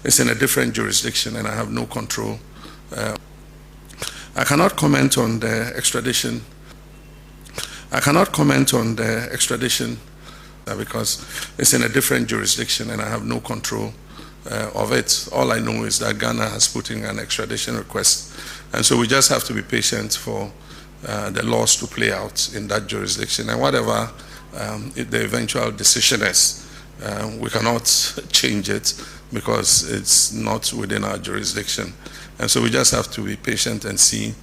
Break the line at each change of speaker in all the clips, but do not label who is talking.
it's in a different jurisdiction and I have no control. I cannot comment on the extradition. Because it's in a different jurisdiction and I have no control of it. All I know is that Ghana has put in an extradition request. And so we just have to be patient for the laws to play out in that jurisdiction. And whatever the eventual decision is, we cannot change it because it's not within our jurisdiction. And so we just have to be patient and see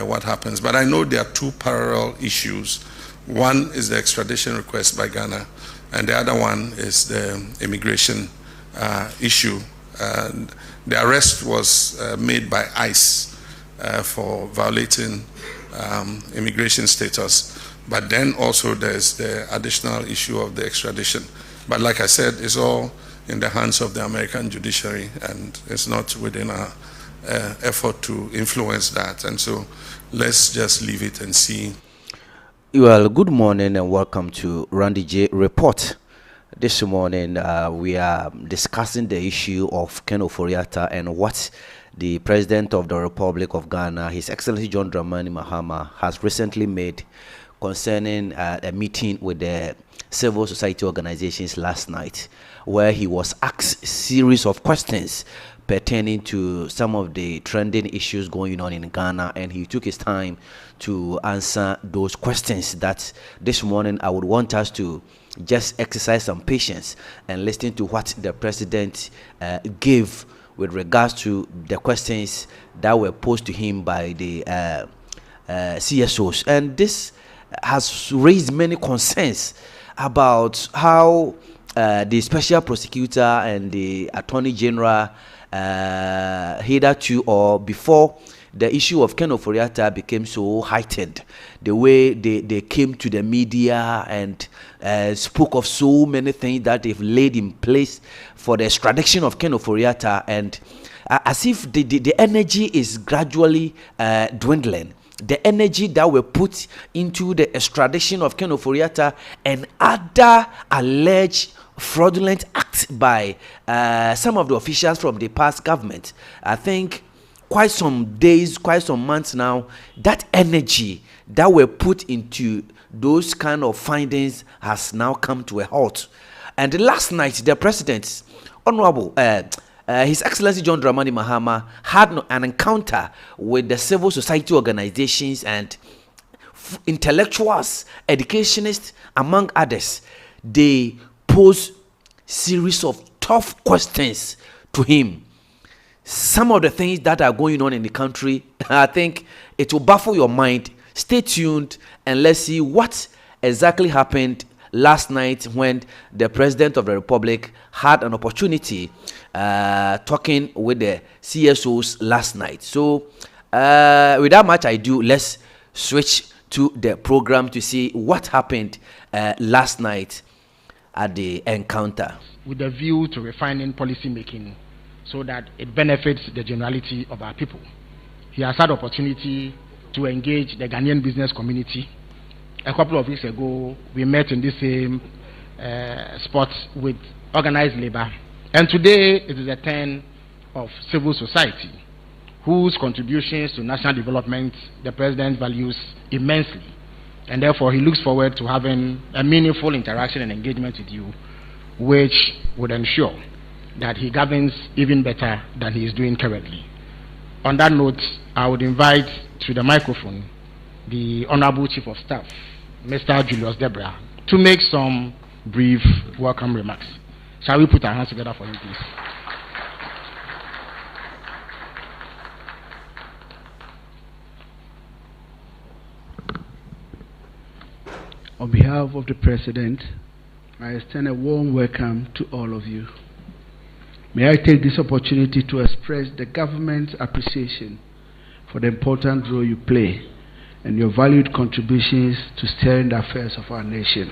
what happens. But I know there are two parallel issues. One is the extradition request by Ghana, and the other one is the immigration issue. The arrest was made by ICE for violating immigration status. But then also there's the additional issue of the extradition. But like I said, it's all in the hands of the American judiciary, and it's not within our effort to influence that. And so let's just leave it and see.
Well, good morning and welcome to Randy J Report. This morning we are discussing the issue of Ken Ofori Atta and what the President of the Republic of Ghana, His Excellency John Dramani Mahama, has recently made concerning a meeting with the civil society organizations last night, where he was asked a series of questions pertaining to some of the trending issues going on in Ghana, and he took his time to answer those questions. That this morning I would want us to just exercise some patience and listen to what the president gave with regards to the questions that were posed to him by the CSOs. And this has raised many concerns about how the special prosecutor and the attorney general hitherto or before the issue of Ken Ofori Atta became so heightened, the way they came to the media and spoke of so many things that they've laid in place for the extradition of Ken Ofori Atta, and as if the energy is gradually dwindling. The energy that were put into the extradition of Ken Ofori Atta and other alleged fraudulent acts by some of the officials from the past government. I think quite some days, quite some months now, that energy that were put into those kind of findings has now come to a halt. And last night, the president, Honorable His Excellency John Dramani Mahama, had an encounter with the civil society organizations and intellectuals, educationists, among others. They posed series of tough questions to him. Some of the things that are going on in the country, I think it will baffle your mind. Stay tuned and let's see what exactly happened last night when the President of the Republic had an opportunity talking with the CSOs last night. So without much ado, let's switch to the program to see what happened last night at the encounter.
With a view to refining policy making so that it benefits the generality of our people. He has had opportunity to engage the Ghanaian business community. A couple of weeks ago, we met in this same spot with organized labor. And today, it is a turn of civil society, whose contributions to national development the President values immensely. And therefore, he looks forward to having a meaningful interaction and engagement with you, which would ensure that he governs even better than he is doing currently. On that note, I would invite to the microphone the Honorable Chief of Staff, Mr. Julius Debra, to make some brief welcome remarks. Shall we put our hands together for him, please?
On behalf of the President, I extend a warm welcome to all of you. May I take this opportunity to express the government's appreciation for the important role you play and your valued contributions to steering the affairs of our nation.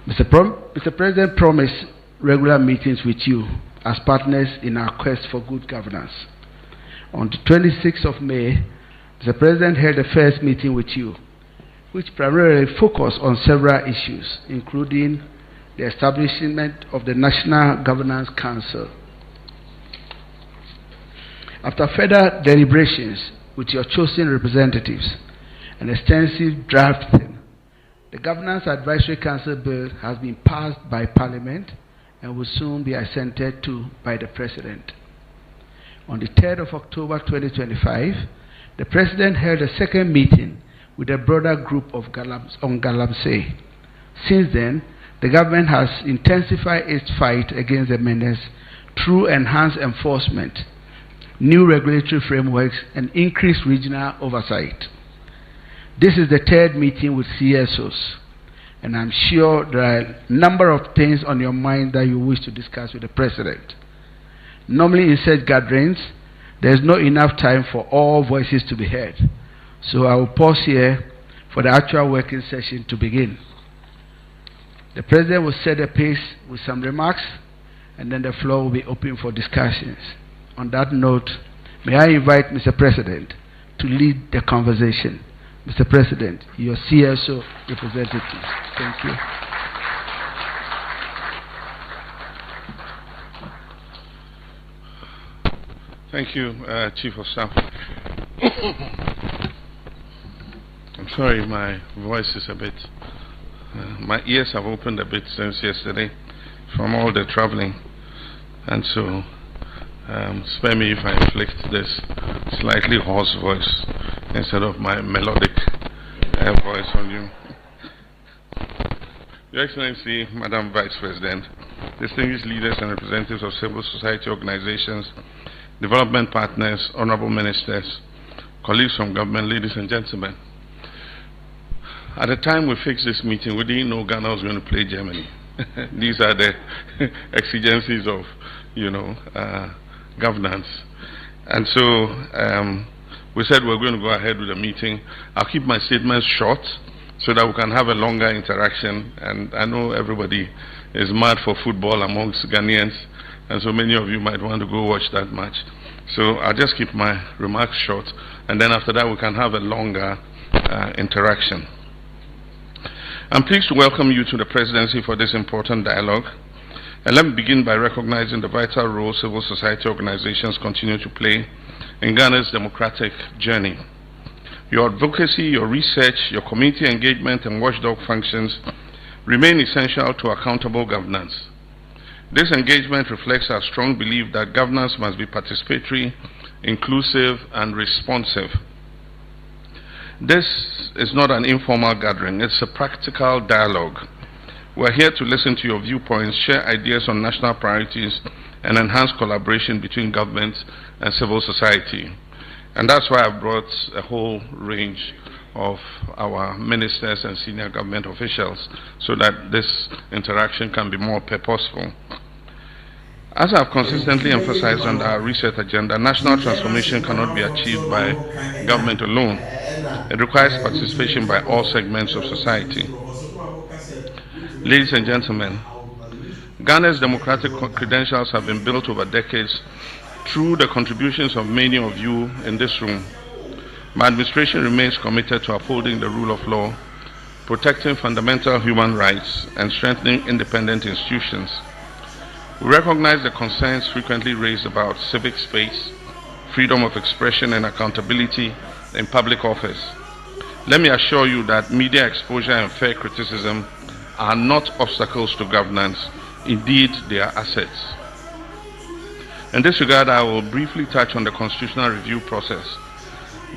Mr. President promised regular meetings with you as partners in our quest for good governance. On the 26th of May, Mr. President held the first meeting with you, which primarily focused on several issues, including the establishment of the National Governance Council After further deliberations with your chosen representatives and extensive drafting, the Governance Advisory Council bill has been passed by Parliament and will soon be assented to by the President. On the 3rd of October 2025, the President held a second meeting with a broader group of on Galamsey. Since then, the government has intensified its fight against the menace through enhanced enforcement, new regulatory frameworks, and increased regional oversight. This is the third meeting with CSOs, and I'm sure there are a number of things on your mind that you wish to discuss with the President. Normally in such gatherings, there's not enough time for all voices to be heard. So I will pause here for the actual working session to begin. The President will set the pace with some remarks, and then the floor will be open for discussions. On that note, may I invite Mr. President to lead the conversation. Mr. President, your CSO representatives. Thank you.
Thank you, Chief of Staff. I'm sorry, my voice is a bit, my ears have opened a bit since yesterday from all the traveling, and so spare me if I inflict this slightly hoarse voice instead of my melodic voice on you. Your Excellency, Madam Vice President, distinguished leaders and representatives of civil society organizations, development partners, honorable ministers, colleagues from government, ladies and gentlemen. At the time we fixed this meeting, we didn't know Ghana was going to play Germany. These are the exigencies of, governance. And so we said we're going to go ahead with the meeting. I'll keep my statements short so that we can have a longer interaction. And I know everybody is mad for football amongst Ghanaians, and so many of you might want to go watch that match. So I'll just keep my remarks short, and then after that we can have a longer interaction. I'm pleased to welcome you to the Presidency for this important dialogue. And let me begin by recognizing the vital role civil society organizations continue to play in Ghana's democratic journey. Your advocacy, your research, your community engagement, and watchdog functions remain essential to accountable governance. This engagement reflects our strong belief that governance must be participatory, inclusive, and responsive. This is not an informal gathering, it's a practical dialogue. We're here to listen to your viewpoints, share ideas on national priorities, and enhance collaboration between government and civil society. And that's why I've brought a whole range of our ministers and senior government officials so that this interaction can be more purposeful. As I've consistently emphasized on our research agenda, national transformation cannot be achieved by government alone. It requires participation by all segments of society. Ladies and gentlemen, Ghana's democratic credentials have been built over decades through the contributions of many of you in this room. My administration remains committed to upholding the rule of law, protecting fundamental human rights, and strengthening independent institutions. We recognize the concerns frequently raised about civic space, freedom of expression, and accountability in public office. Let me assure you that media exposure and fair criticism are not obstacles to governance. Indeed, they are assets. In this regard, I will briefly touch on the constitutional review process.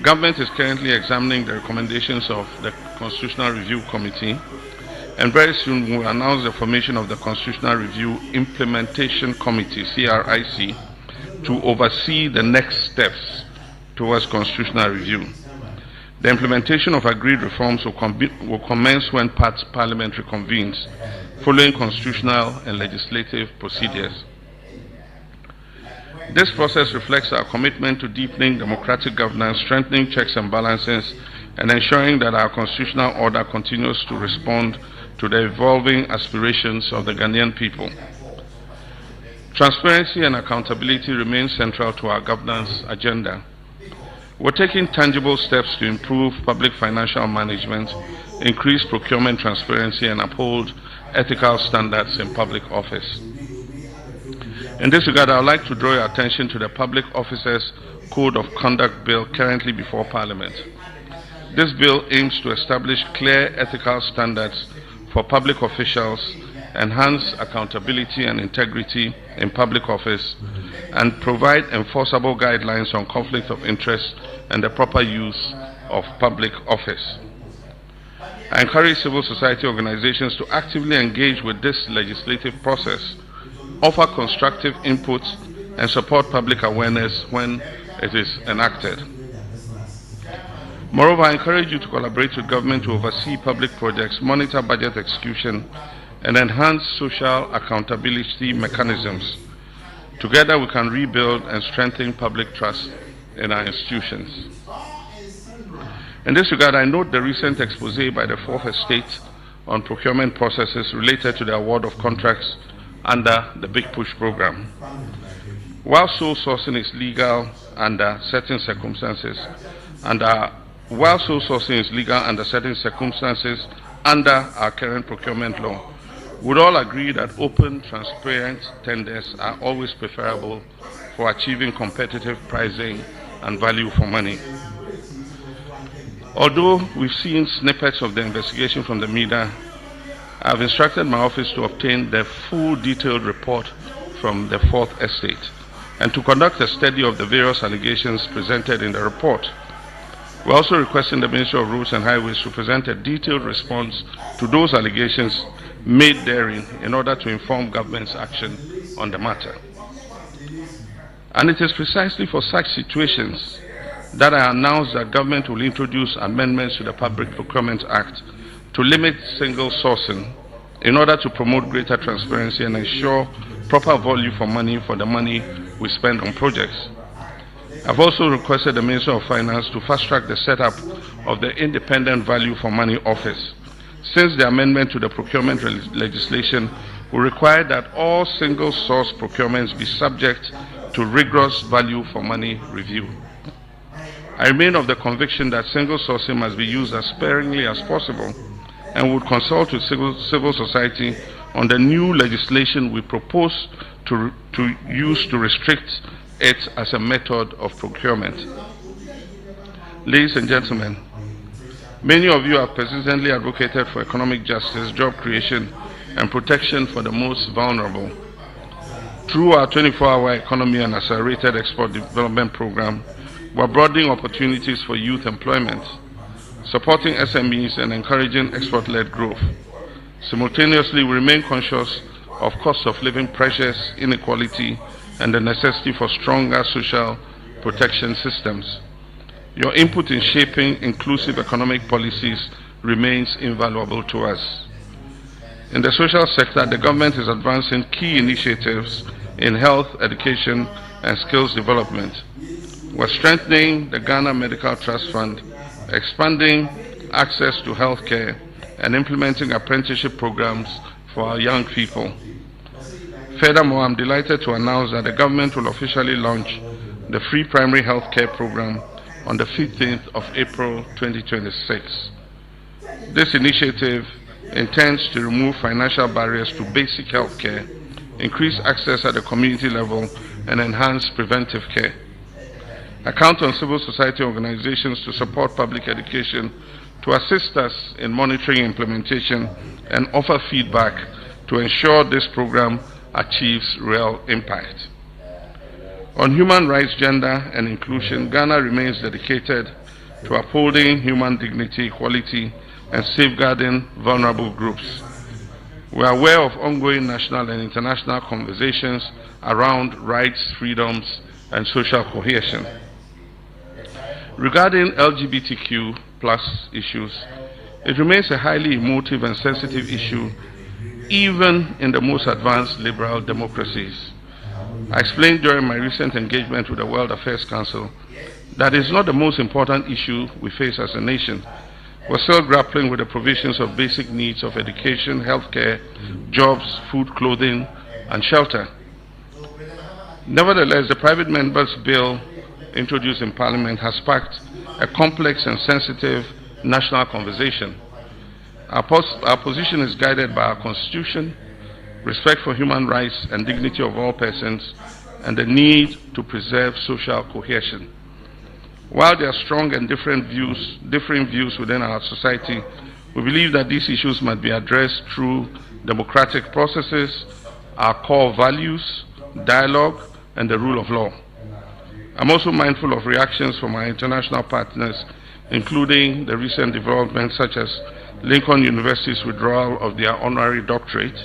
Government is currently examining the recommendations of the Constitutional Review Committee, and very soon we will announce the formation of the Constitutional Review Implementation Committee, CRIC, to oversee the next steps towards constitutional review. The implementation of agreed reforms will commence when Parliament reconvenes, following constitutional and legislative procedures. This process reflects our commitment to deepening democratic governance, strengthening checks and balances, and ensuring that our constitutional order continues to respond to the evolving aspirations of the Ghanaian people. Transparency and accountability remain central to our governance agenda. We're taking tangible steps to improve public financial management, increase procurement transparency, and uphold ethical standards in public office. In this regard, I would like to draw your attention to the Public Officers Code of Conduct Bill currently before Parliament. This bill aims to establish clear ethical standards for public officials, enhance accountability and integrity in public office, and provide enforceable guidelines on conflict of interest and the proper use of public office. I encourage civil society organizations to actively engage with this legislative process, offer constructive input, and support public awareness when it is enacted. Moreover, I encourage you to collaborate with government to oversee public projects, monitor budget execution, and enhance social accountability mechanisms. Together, we can rebuild and strengthen public trust in our institutions. In this regard, I note the recent expose by the Fourth Estate on procurement processes related to the award of contracts under the Big Push program. While sole sourcing is legal under certain circumstances, under our current procurement law, we would all agree that open, transparent tenders are always preferable for achieving competitive pricing and value for money. Although we've seen snippets of the investigation from the media, I've instructed my office to obtain the full detailed report from the Fourth Estate and to conduct a study of the various allegations presented in the report. We're also requesting the Ministry of Roads and Highways to present a detailed response to those allegations made therein in order to inform government's action on the matter. And it is precisely for such situations that I announced that government will introduce amendments to the Public Procurement Act to limit single sourcing in order to promote greater transparency and ensure proper value for the money we spend on projects. I've also requested the Minister of Finance to fast-track the setup of the Independent Value for Money Office, since the amendment to the procurement legislation will require that all single-source procurements be subject to rigorous value for money review. I remain of the conviction that single sourcing must be used as sparingly as possible and would consult with civil society on the new legislation we propose to use to restrict it as a method of procurement. Ladies and gentlemen, many of you have persistently advocated for economic justice, job creation, and protection for the most vulnerable. Through our 24-hour economy and accelerated export development program, we are broadening opportunities for youth employment, supporting SMEs and encouraging export-led growth. Simultaneously, we remain conscious of cost of living pressures, inequality, and the necessity for stronger social protection systems. Your input in shaping inclusive economic policies remains invaluable to us. In the social sector, the government is advancing key initiatives in health, education, and skills development. We're strengthening the Ghana Medical Trust Fund, expanding access to health care, and implementing apprenticeship programs for our young people. Furthermore, I'm delighted to announce that the government will officially launch the free primary health care program on the 15th of April 2026. This initiative intends to remove financial barriers to basic health care, increase access at the community level, and enhance preventive care. I count on civil society organizations to support public education, to assist us in monitoring implementation, and offer feedback to ensure this program achieves real impact. On human rights, gender, and inclusion, Ghana remains dedicated to upholding human dignity, equality, and safeguarding vulnerable groups. We are aware of ongoing national and international conversations around rights, freedoms, and social cohesion. Regarding LGBTQ+ issues, it remains a highly emotive and sensitive issue even in the most advanced liberal democracies. I explained during my recent engagement with the World Affairs Council that it's not the most important issue we face as a nation. We're still grappling with the provisions of basic needs of education, healthcare, jobs, food, clothing, and shelter. Nevertheless, the private members' bill introduced in Parliament has sparked a complex and sensitive national conversation. Our position is guided by our Constitution, respect for human rights and dignity of all persons, and the need to preserve social cohesion. While there are strong and differing views within our society, we believe that these issues must be addressed through democratic processes, our core values, dialogue, and the rule of law. I'm also mindful of reactions from our international partners, including the recent developments such as Lincoln University's withdrawal of their honorary doctorate.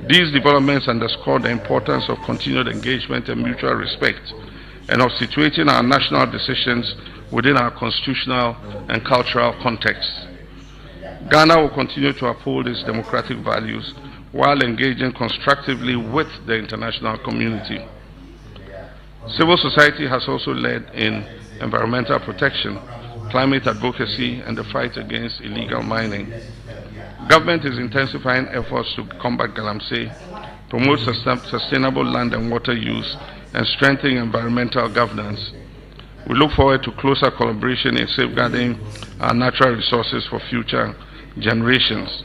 These developments underscore the importance of continued engagement and mutual respect, and of situating our national decisions within our constitutional and cultural context. Ghana will continue to uphold its democratic values while engaging constructively with the international community. Civil society has also led in environmental protection, climate advocacy, and the fight against illegal mining. Government is intensifying efforts to combat galamsey, promote sustainable land and water use, and strengthen environmental governance. We look forward to closer collaboration in safeguarding our natural resources for future generations.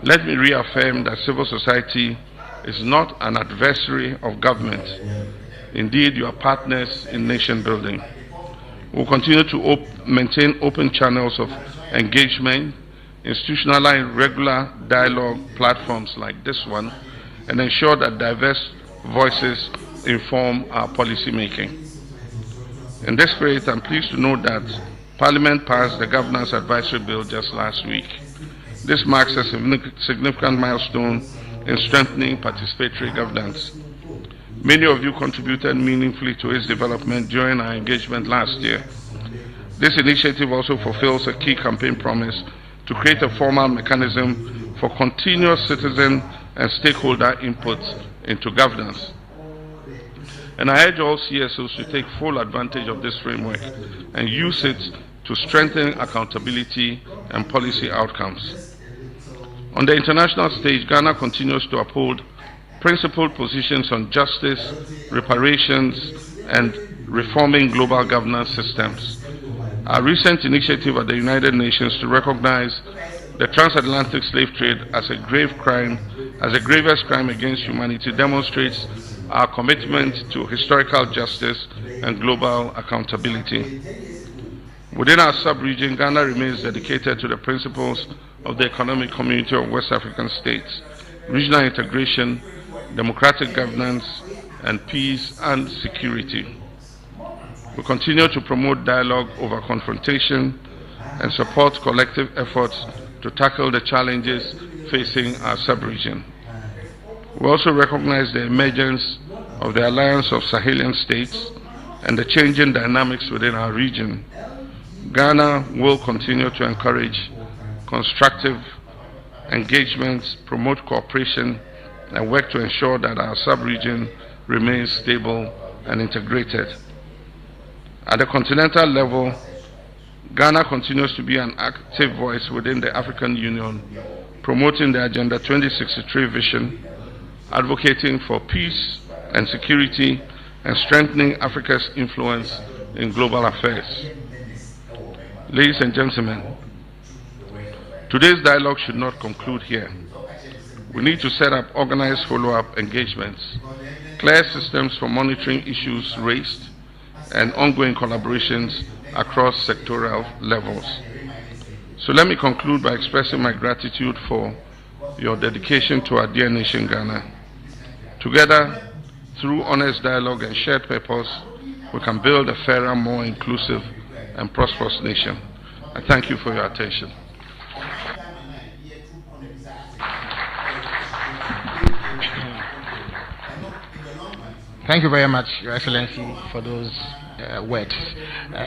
Let me reaffirm that civil society is not an adversary of government. Indeed, you are partners in nation building. We'll continue to maintain open channels of engagement, institutionalize regular dialogue platforms like this one, and ensure that diverse voices inform our policy making. In this spirit, I'm pleased to note that Parliament passed the Governance Advisory Bill just last week. This marks a significant milestone in strengthening participatory governance. Many of you contributed meaningfully to its development during our engagement last year. This initiative also fulfills a key campaign promise to create a formal mechanism for continuous citizen and stakeholder input into governance. And I urge all CSOs to take full advantage of this framework and use it to strengthen accountability and policy outcomes. On the international stage, Ghana continues to uphold principled positions on justice, reparations, and reforming global governance systems. Our recent initiative at the United Nations to recognize the transatlantic slave trade as a grave crime, as the gravest crime against humanity, demonstrates our commitment to historical justice and global accountability. Within our sub-region, Ghana remains dedicated to the principles of the Economic Community of West African States, regional integration, democratic governance, and peace and security. We continue to promote dialogue over confrontation and support collective efforts to tackle the challenges facing our sub-region. We also recognize the emergence of the Alliance of Sahelian States and the changing dynamics within our region. Ghana will continue to encourage constructive engagements, promote cooperation, and work to ensure that our sub-region remains stable and integrated. At the continental level, Ghana continues to be an active voice within the African Union, promoting the Agenda 2063 vision, advocating for peace and security, and strengthening Africa's influence in global affairs. Ladies and gentlemen, today's dialogue should not conclude here. We need to set up organized follow-up engagements, clear systems for monitoring issues raised, and ongoing collaborations across sectoral levels. So let me conclude by expressing my gratitude for your dedication to our dear nation, Ghana. Together, through honest dialogue and shared purpose, we can build a fairer, more inclusive, and prosperous nation. I thank you for your attention.
Thank you very much, Your Excellency, for those words.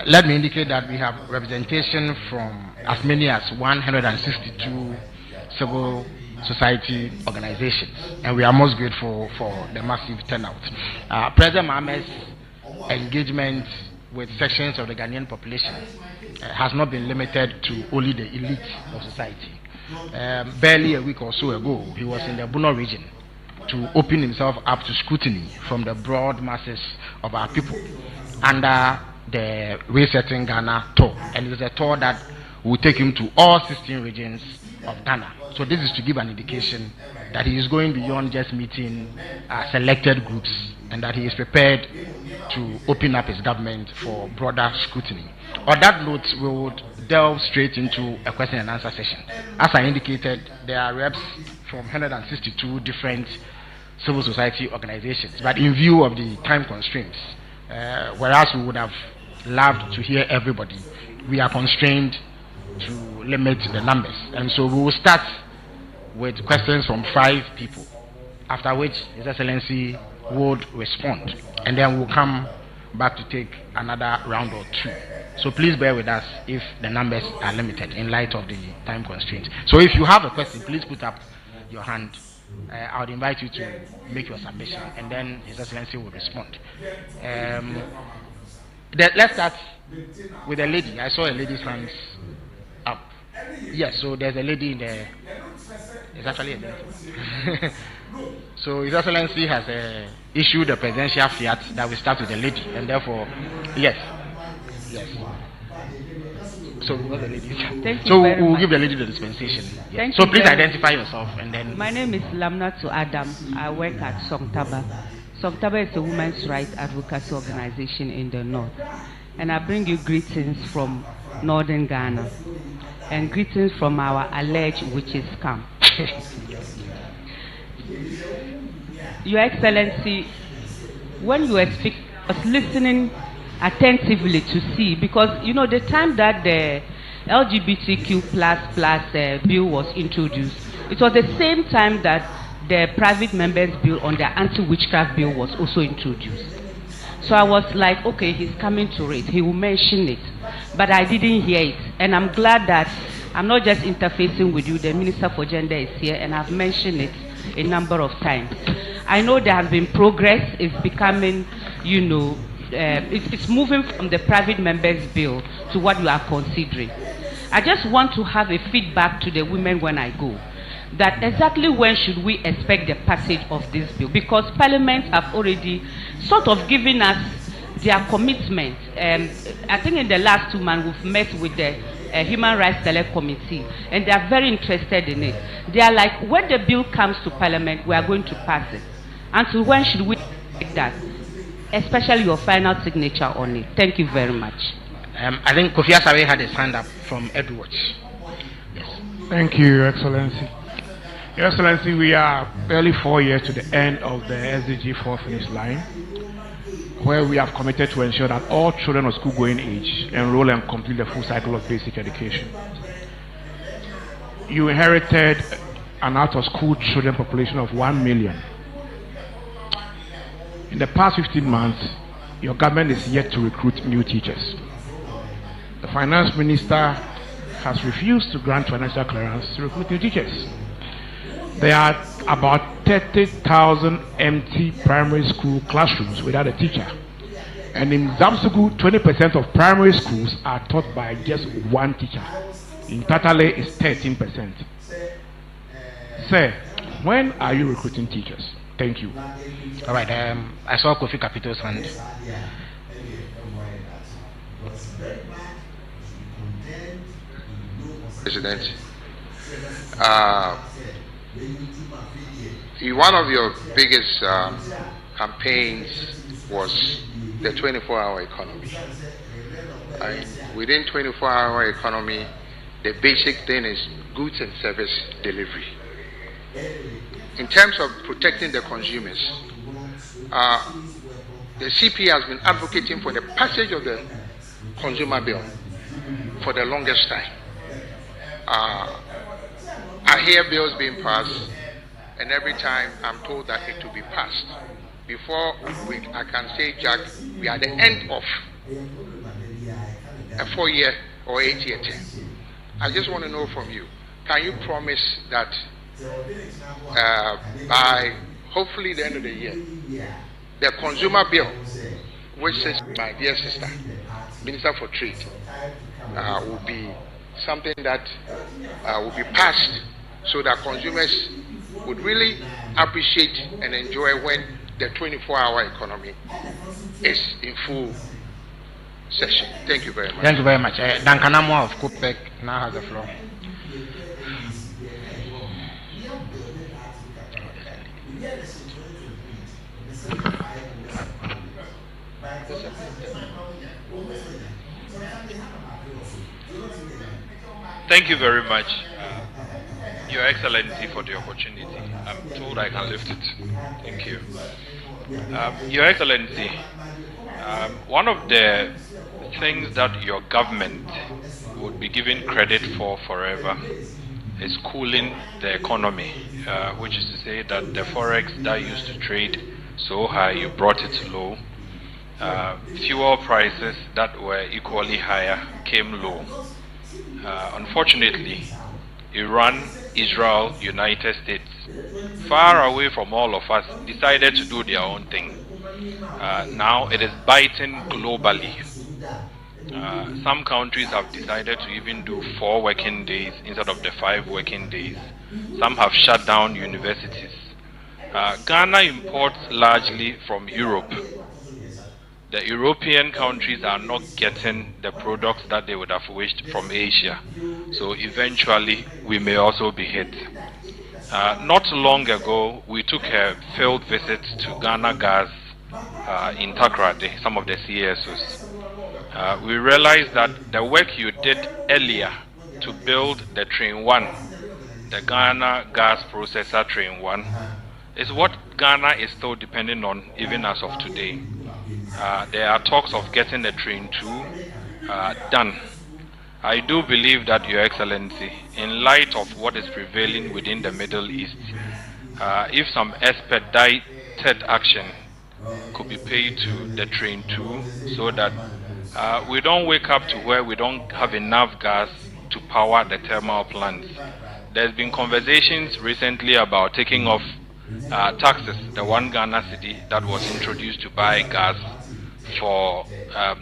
Let me indicate that we have representation from as many as 162 civil society organizations, and we are most grateful for the massive turnout. President Mahama's engagement with sections of the Ghanaian population has not been limited to only the elite of society. Barely a week or so ago, he was in the Bono region to open himself up to scrutiny from the broad masses of our people under the Resetting Ghana tour. And it is a tour that will take him to all 16 regions of Ghana. So this is to give an indication that he is going beyond just meeting selected groups, and that he is prepared to open up his government for broader scrutiny. On that note, we would delve straight into a question and answer session. As I indicated, there are reps from 162 different civil society organizations, but in view of the time constraints, whereas we would have loved to hear everybody, we are constrained to limit the numbers. And so we will start with questions from 5 people, after which His Excellency would respond, and then we'll come back to take another round or 2. So please bear with us if the numbers are limited in light of the time constraints. So if you have a question, please put up your hand. I would invite you to make your submission, and then His Excellency will respond. Let's start with a lady. I saw a lady's hands up. Yes, so there's a lady in there. It's actually a lady. So His Excellency has issued a presidential fiat that we start with the lady, and therefore, yes. So what the lady?
Thank you.
So
very
we'll
much.
give the lady the dispensation. Yes.
Thank
So
you
please
very
identify yourself, and then.
My name is Lamnatu Adam. I work at Songtaba. Songtaba is a women's rights advocacy organization in the north, and I bring you greetings from northern Ghana, and greetings from our alleged witches camp. Your Excellency, when you were speaking, I was listening attentively to see, because you know the time that the LGBTQ++ bill was introduced, it was the same time that the private members bill on the anti-witchcraft bill was also introduced. So I was like, okay, he's coming to it, he will mention it, but I didn't hear it, and I'm glad that I'm not just interfacing with you. The Minister for Gender is here, and I've mentioned it a number of times. I know there has been progress. It's becoming, you know, it's moving from the private members bill to what you are considering. I just want to have a feedback to the women when I go, that exactly when should we expect the passage of this bill? Because Parliament have already sort of given us their commitment. I think in the last 2 months we've met with the Human Rights Select Committee, and they are very interested in it. They are like, when the bill comes to Parliament, we are going to pass it. Until when should we expect that? Especially your final signature on it. Thank you very much.
I think Kofi Asare had his hand up from Edwards. Yes.
Thank you, Your Excellency. Your Excellency, we are barely 4 years to the end of the SDG 4 finish line, where we have committed to ensure that all children of school-going age enroll and complete the full cycle of basic education. You inherited an out-of-school children population of 1 million. In the past 15 months, your government is yet to recruit new teachers. The finance minister has refused to grant financial clearance to recruit new teachers. There are about 30,000 empty primary school classrooms without a teacher. And in Zamsugu, 20% of primary schools are taught by just 1 teacher. In Tatale, it's 13%. Sir, when are you recruiting teachers? Thank you.
All right. I saw Kofi Kapito's hand.
President, one of your biggest campaigns was the 24-hour economy. Within 24-hour economy, the basic thing is goods and service delivery. In terms of protecting the consumers, the CP has been advocating for the passage of the consumer bill for the longest time. I hear bills being passed, and every time I'm told that it will be passed. Before I can say, Jack, we are at the end of a 4-year or 8-year term. I just want to know from you, can you promise that by hopefully the end of the year, the consumer bill, which is my dear sister, Minister for Trade, will be something that will be passed so that consumers would really appreciate and enjoy when the 24-hour economy is in full session. Thank you very much.
Thank you very much. Dankanamo of Kupek now has the floor.
Thank you very much, Your Excellency, for the opportunity. I'm told I can lift it. Thank you. Your Excellency, one of the things that your government would be given credit for forever is cooling the economy, which is to say that the forex that used to trade so high, you brought it low. Fuel prices that were equally higher came low. Unfortunately, Iran, Israel, United States, far away from all of us, decided to do their own thing. Now it is biting globally. Some countries have decided to even do 4 working days instead of the 5 working days. Some have shut down universities. Ghana imports largely from Europe. The European countries are not getting the products that they would have wished from Asia. So eventually, we may also be hit. Not long ago, we took a field visit to Ghana Gas in Takrade, some of the CSOs. We realized that the work you did earlier to build the Train 1, the Ghana Gas Processor Train 1, is what Ghana is still depending on even as of today. There are talks of getting the Train 2 done. I do believe that, Your Excellency, in light of what is prevailing within the Middle East, if some expedited action could be paid to the Train 2 so that we don't wake up to where we don't have enough gas to power the thermal plants. There's been conversations recently about taking off taxes, the 1 Ghana cedi that was introduced to buy gas for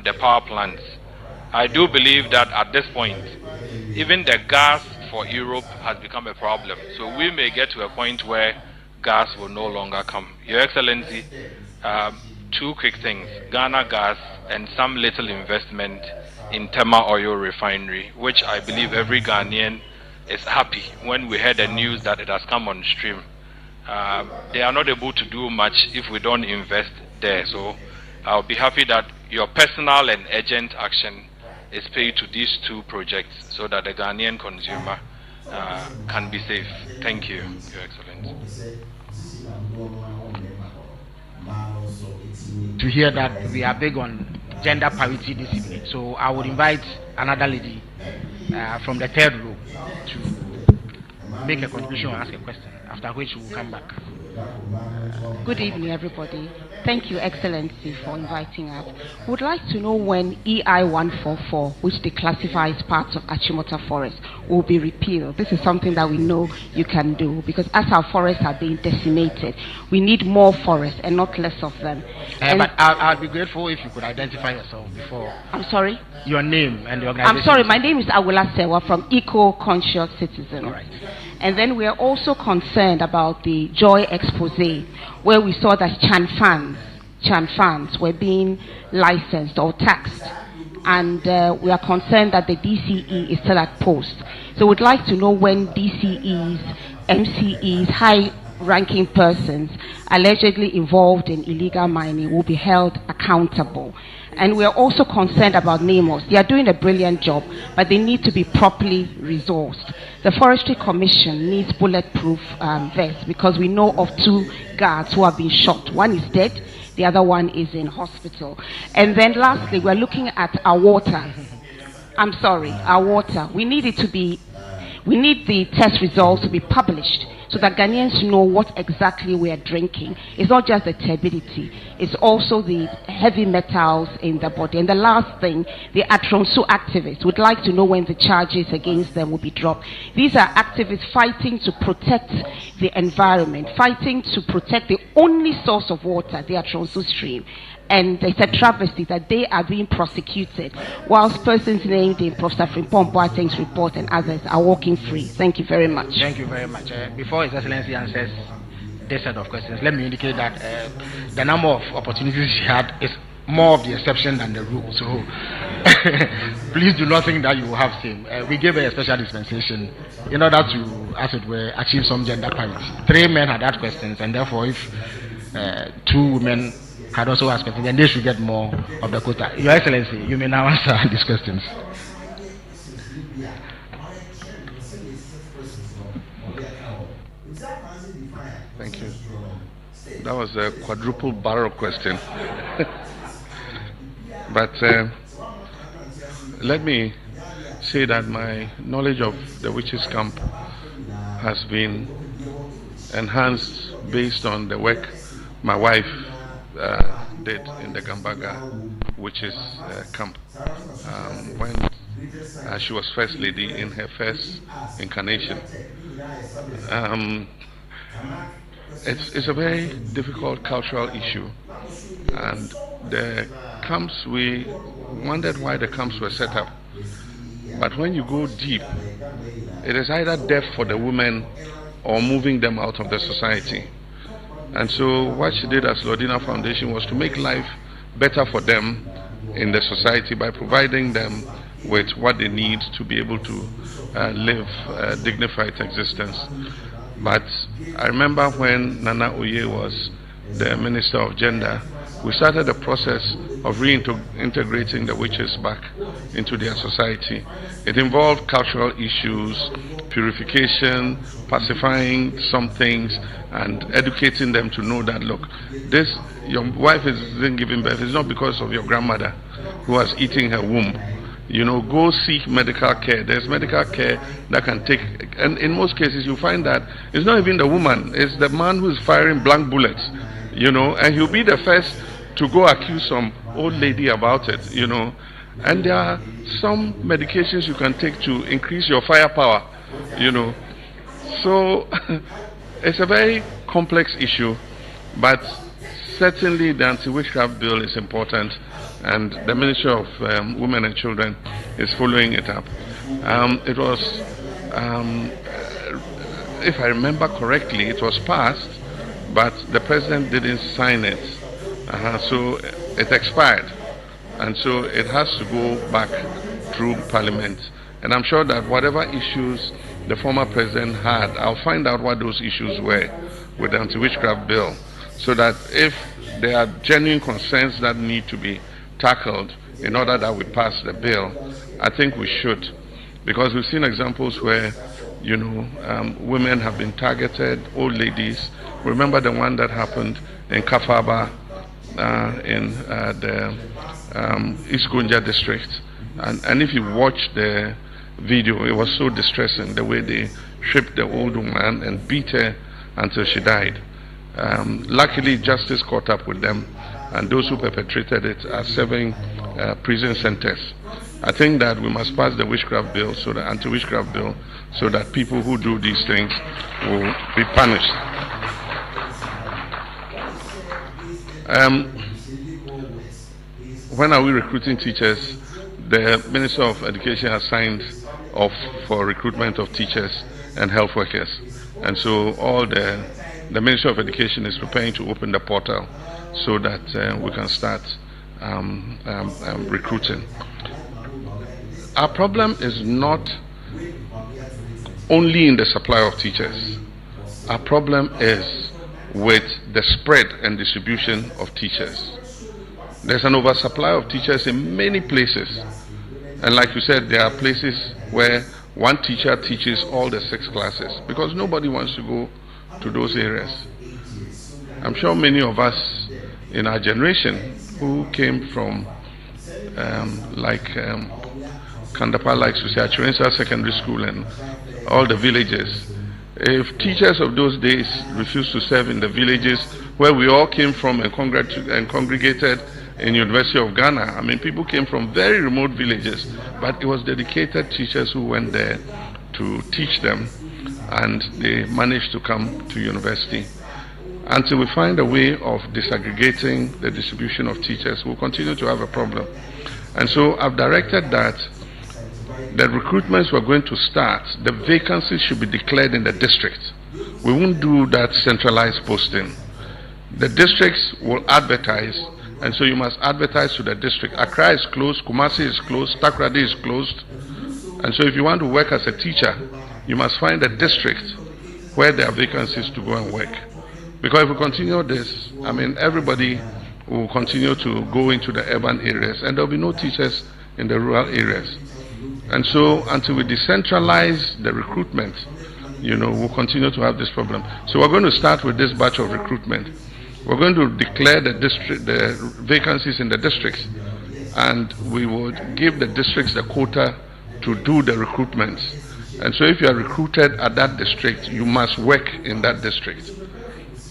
the power plants. I do believe that at this point, even the gas for Europe has become a problem. So we may get to a point where gas will no longer come. Your Excellency, 2 quick things: Ghana Gas and some little investment in Tema Oil Refinery, which I believe every Ghanaian is happy when we heard the news that it has come on stream. They are not able to do much if we don't invest there. So I'll be happy that your personal and urgent action is paid to these 2 projects so that the Ghanaian consumer can be safe. Thank you, Your Excellency.
To hear that we are big on gender parity this evening, so I would invite another lady from the 3rd row to make a contribution or ask a question, after which we will come back.
Good evening, everybody. Thank you, Excellency, for inviting us. Would like to know when EI 144, which declassifies parts of Achimota Forest, will be repealed. This is something that we know you can do, because as our forests are being decimated, we need more forests and not less of them.
But I'll be grateful if you could identify yourself before.
I'm sorry?
Your name and the organization.
I'm sorry, my name is Awula Sewa from Eco-Conscious Citizen.
All right.
And then we are also concerned about the Joy Expose, where we saw that Chan fans were being licensed or taxed. And we are concerned that the DCE is still at post. So we'd like to know when DCEs, MCEs, high-ranking persons allegedly involved in illegal mining will be held accountable. And we are also concerned about NAMOS. They are doing a brilliant job, but they need to be properly resourced. The Forestry Commission needs bulletproof vests, because we know of 2 guards who have been shot. One is dead, the other one is in hospital. And then lastly, we're looking at our water. I'm sorry, our water. We need the test results to be published so that Ghanaians know what exactly we are drinking. It's not just the turbidity, it's also the heavy metals in the body. And the last thing, the Atronsu activists would like to know when the charges against them will be dropped. These are activists fighting to protect the environment, fighting to protect the only source of water, the Atronsu stream. And it's a travesty that they are being prosecuted, whilst persons named in Professor Frimpong Boateng's report and others are walking free. Thank you very much.
Thank you very much. Before His Excellency answers this set of questions, let me indicate that the number of opportunities she had is more of the exception than the rule. So please do not think that you will have same. We gave her a special dispensation in order to, as it were, achieve some gender parity. 3 men had asked questions, and therefore if 2 women had also asked questions, and they should get more of the quota. Your Excellency, you may now answer these questions.
Thank you. That was a quadruple barrel question. But let me say that my knowledge of the witches' camp has been enhanced based on the work my wife did in the Gambaga witches camp when she was first lady in her first incarnation. It's a very difficult cultural issue, and the camps, we wondered why the camps were set up. But when you go deep, it is either death for the women or moving them out of the society. And so what she did as Lordina Foundation was to make life better for them in the society by providing them with what they need to be able to live a dignified existence. But I remember when Nana Oye was the Minister of Gender, we started the process of reintegrating the witches back into their society. It involved cultural issues, purification, pacifying some things, and educating them to know that, look, this, your wife isn't giving birth, it's not because of your grandmother who was eating her womb. You know, go seek medical care. There's medical care that can take, and in most cases you find that it's not even the woman, it's the man who's firing blank bullets, you know, and he'll be the first to go accuse some old lady about it, you know. And there are some medications you can take to increase your firepower, you know. So it's a very complex issue, but certainly the anti-witchcraft bill is important, and the Ministry of Women and Children is following it up. It was, if I remember correctly, it was passed, but the President didn't sign it. So it expired, and so it has to go back through Parliament. And I'm sure that whatever issues the former President had, I'll find out what those issues were with the anti-witchcraft bill, so that if there are genuine concerns that need to be tackled in order that we pass the bill, I think we should. Because we've seen examples where, you know, women have been targeted, old ladies. Remember the one that happened in Kafaba, in the East Gonja district, and if you watch the video, it was so distressing the way they stripped the old woman and beat her until she died. Luckily, justice caught up with them, and those who perpetrated it are serving prison sentences. I think that we must pass the witchcraft bill, so the anti-witchcraft bill, so that people who do these things will be punished. When are we recruiting teachers? The Minister of Education has signed off for recruitment of teachers and health workers, and so all the Ministry of Education is preparing to open the portal so that we can start recruiting. Our problem is not only in the supply of teachers. Our problem is with the spread and distribution of teachers. There's an oversupply of teachers in many places. And like you said, there are places where one teacher teaches all the 6 classes because nobody wants to go to those areas. I'm sure many of us in our generation who came from Kandapa, like Susiachurensa Secondary School and all the villages, if teachers of those days refused to serve in the villages where we all came from and congregated in University of Ghana, I mean, people came from very remote villages, but it was dedicated teachers who went there to teach them, and they managed to come to university. Until we find a way of disaggregating the distribution of teachers, we'll continue to have a problem. And so I've directed that the recruitments we're going to start, the vacancies should be declared in the district. We won't do that centralized posting. The districts will advertise, and so you must advertise to the district. Accra is closed, Kumasi is closed, Takoradi is closed. And so if you want to work as a teacher, you must find a district where there are vacancies to go and work. Because if we continue this, I mean, everybody will continue to go into the urban areas, and there will be no teachers in the rural areas. And so until we decentralize the recruitment, we'll continue to have this problem. So we're going to start with this batch of recruitment. We're going to declare the vacancies in the districts, and we would give the districts the quota to do the recruitments. And so if you are recruited at that district, you must work in that district.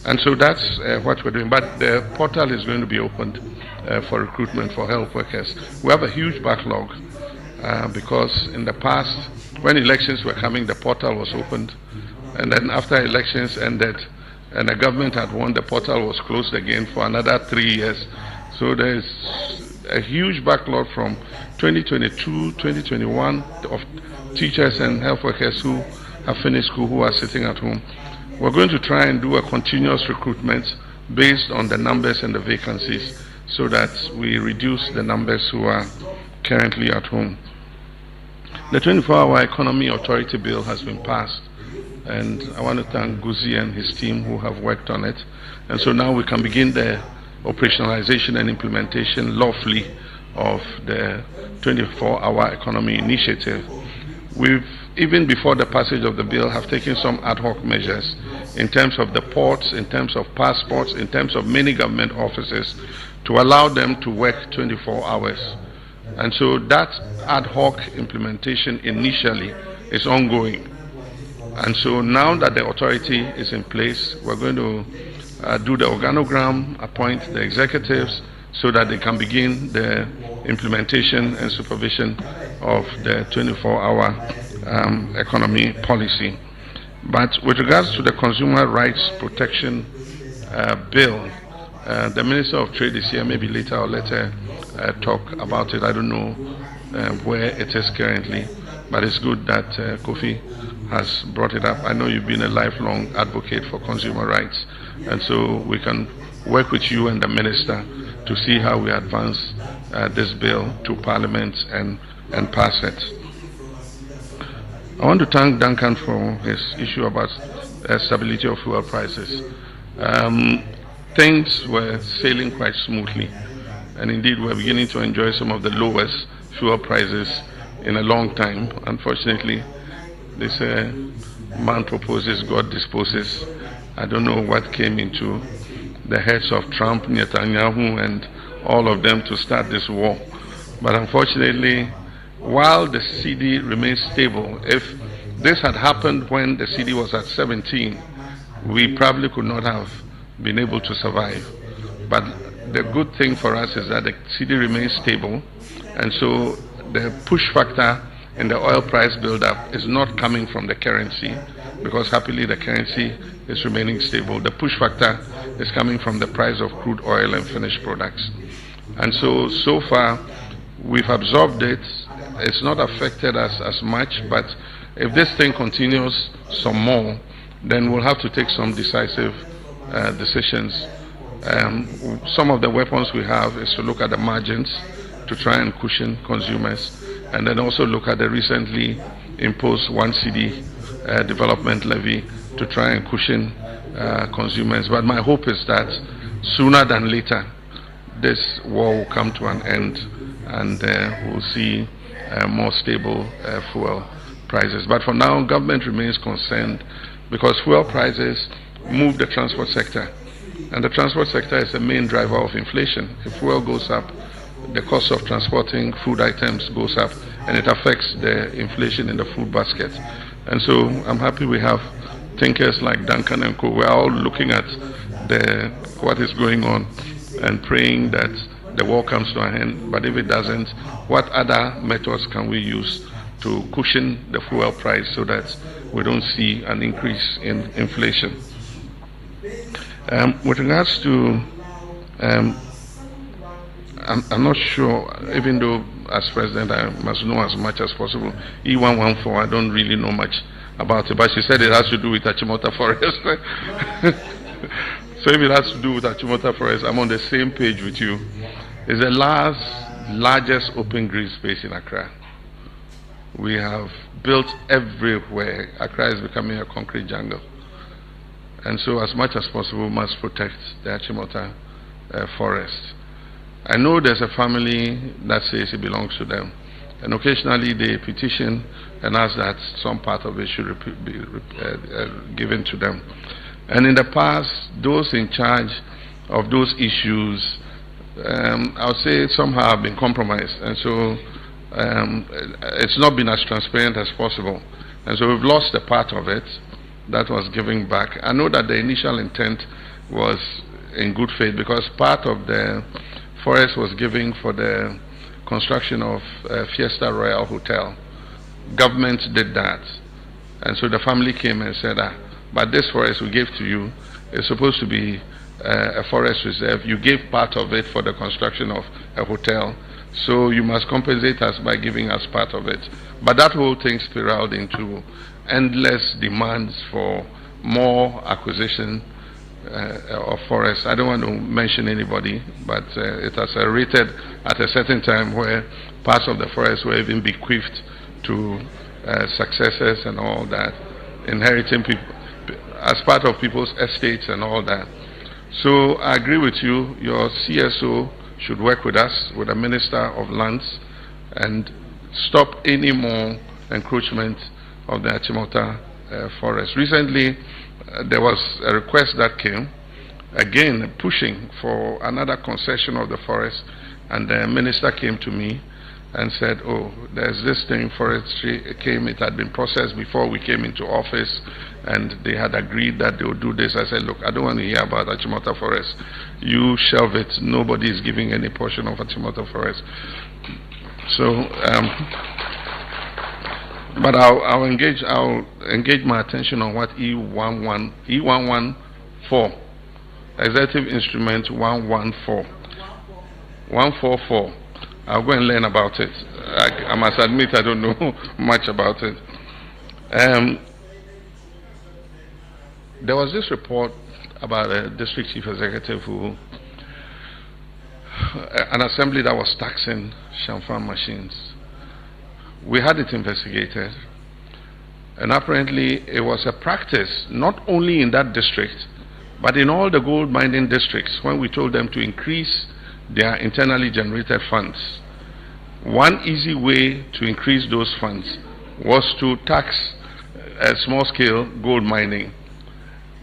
And so that's what we're doing. But the portal is going to be opened for recruitment for health workers. We have a huge backlog because in the past, when elections were coming, the portal was opened. And then after elections ended and the government had won, the portal was closed again for another 3 years. So there's a huge backlog from 2022, 2021 of teachers and health workers who have finished school who are sitting at home. We're going to try and do a continuous recruitment based on the numbers and the vacancies so that we reduce the numbers who are currently at home. The 24-hour Economy Authority Bill has been passed, and I want to thank Guzi and his team who have worked on it. And so now we can begin the operationalization and implementation lawfully of the 24-hour economy initiative. We've, even before the passage of the bill, have taken some ad hoc measures in terms of the ports, in terms of passports, in terms of many government offices to allow them to work 24 hours. And so that ad hoc implementation initially is ongoing. And so now that the authority is in place, we're going to do the organogram, appoint the executives so that they can begin the implementation and supervision of the 24-hour economy policy. But with regards to the Consumer Rights Protection Bill, the Minister of Trade is here. Maybe later or later talk about it. I don't know where it is currently, but it's good that Kofi has brought it up. I know you've been a lifelong advocate for consumer rights, and so we can work with you and the Minister to see how we advance this bill to Parliament and pass it. I want to thank Duncan for his issue about stability of fuel prices. Things were sailing quite smoothly, and indeed we're beginning to enjoy some of the lowest fuel prices in a long time. Unfortunately, this man proposes, God disposes. I don't know what came into the heads of Trump, Netanyahu, and all of them to start this war. But unfortunately, while the CD remains stable, if this had happened when the CD was at 17, we probably could not have been able to survive. But the good thing for us is that the CD remains stable, and so the push factor in the oil price buildup is not coming from the currency, because happily the currency is remaining stable. The push factor is coming from the price of crude oil and finished products. And so far, we've absorbed it. It's not affected us as much, but if this thing continues some more, then we'll have to take some decisive decisions. Some of the weapons we have is to look at the margins to try and cushion consumers, and then also look at the recently imposed 1 CD development levy to try and cushion consumers. But my hope is that sooner than later, this war will come to an end, and we'll see more stable fuel prices. But for now, government remains concerned because fuel prices move the transport sector, and the transport sector is the main driver of inflation. If fuel goes up, the cost of transporting food items goes up, and it affects the inflation in the food basket. And so I'm happy we have thinkers like Duncan and Co. We're all looking at what is going on and praying that the war comes to an end. But if it doesn't, what other methods can we use to cushion the fuel price so that we don't see an increase in inflation? With regards to, I'm not sure, even though as president I must know as much as possible. E114, I don't really know much about it, but she said it has to do with Achimota Forest. So if it has to do with Achimota Forest, I'm on the same page with you. It's the largest open green space in Accra. We have built everywhere. Accra is becoming a concrete jungle. And so as much as possible, we must protect the Achimota forest. I know there's a family that says it belongs to them. And occasionally they petition and ask that some part of it should be given to them. And in the past, those in charge of those issues, I'll say somehow have been compromised. And so it's not been as transparent as possible. And so we've lost a part of it that was giving back. I know that the initial intent was in good faith because part of the forest was given for the construction of Fiesta Royal Hotel. Government did that. And so the family came and said, but this forest we gave to you is supposed to be a forest reserve. You gave part of it for the construction of a hotel, so you must compensate us by giving us part of it. But that whole thing spiraled into endless demands for more acquisition of forests. I don't want to mention anybody, but it has rated at a certain time where parts of the forest were even bequeathed to successors and all that, inheriting people as part of people's estates and all that. So I agree with you. Your CSO should work with us, with the Minister of Lands, and stop any more encroachment of the Achimota forest. Recently, there was a request that came, again pushing for another concession of the forest, and the minister came to me and said, oh, there's this thing, forestry came, it had been processed before we came into office, and they had agreed that they would do this. I said, look, I don't want to hear about Achimota forest. You shelve it. Nobody is giving any portion of Achimota forest. So, but I'll engage my attention on what E114, Executive Instrument 144. I'll go and learn about it. I must admit I don't know much about it. There was this report about a district chief executive who, an assembly that was taxing Shamfan machines. We had it investigated, and apparently it was a practice not only in that district, but in all the gold mining districts when we told them to increase their internally generated funds. One easy way to increase those funds was to tax small-scale gold mining.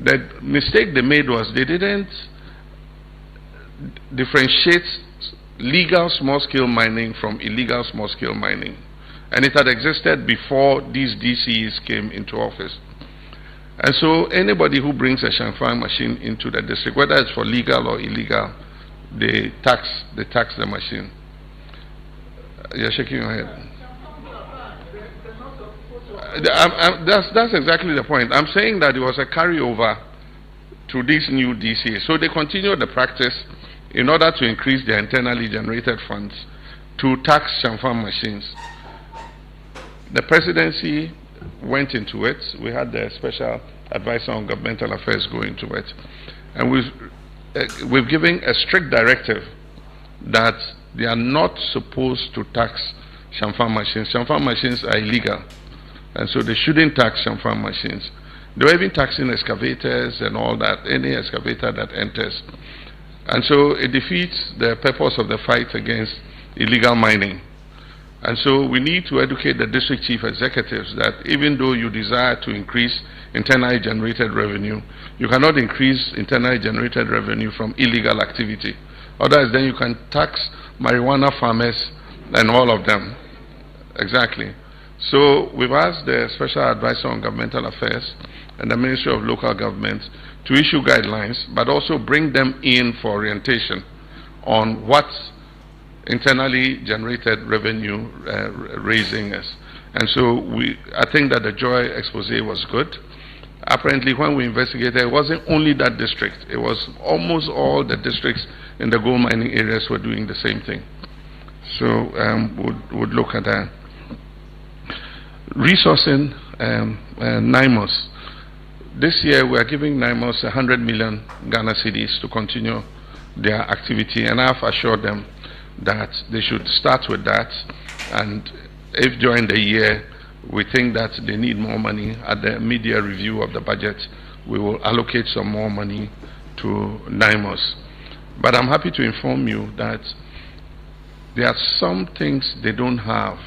The mistake they made was they didn't differentiate legal small-scale mining from illegal small-scale mining. And it had existed before these DCs came into office. And so anybody who brings a Shamfan machine into the district, whether it's for legal or illegal, they tax the machine. You're shaking your head. That's exactly the point. I'm saying that it was a carryover to these new DCs. So they continued the practice in order to increase their internally generated funds to tax Shamfan machines. The presidency went into it. We had the special advisor on governmental affairs go into it. And we've given a strict directive that they are not supposed to tax Shamfan machines. Shamfan machines are illegal, and so they shouldn't tax Shamfan machines. They were even taxing excavators and all that, any excavator that enters. And so it defeats the purpose of the fight against illegal mining. And so we need to educate the district chief executives that even though you desire to increase internally generated revenue, you cannot increase internally generated revenue from illegal activity. Otherwise, then you can tax marijuana farmers and all of them. Exactly. So we've asked the Special Advisor on Governmental Affairs and the Ministry of Local Government to issue guidelines, but also bring them in for orientation on what internally generated revenue raising is. And so I think that the Joy expose was good. Apparently when we investigated, it wasn't only that district, it was almost all the districts in the gold mining areas were doing the same thing. So would look at that. Resourcing NIMOS. This year we are giving NIMOS 100 million Ghana cedis to continue their activity, and I've assured them that they should start with that, and if during the year we think that they need more money at the mid-year review of the budget, we will allocate some more money to NIMOS. But I'm happy to inform you that there are some things they don't have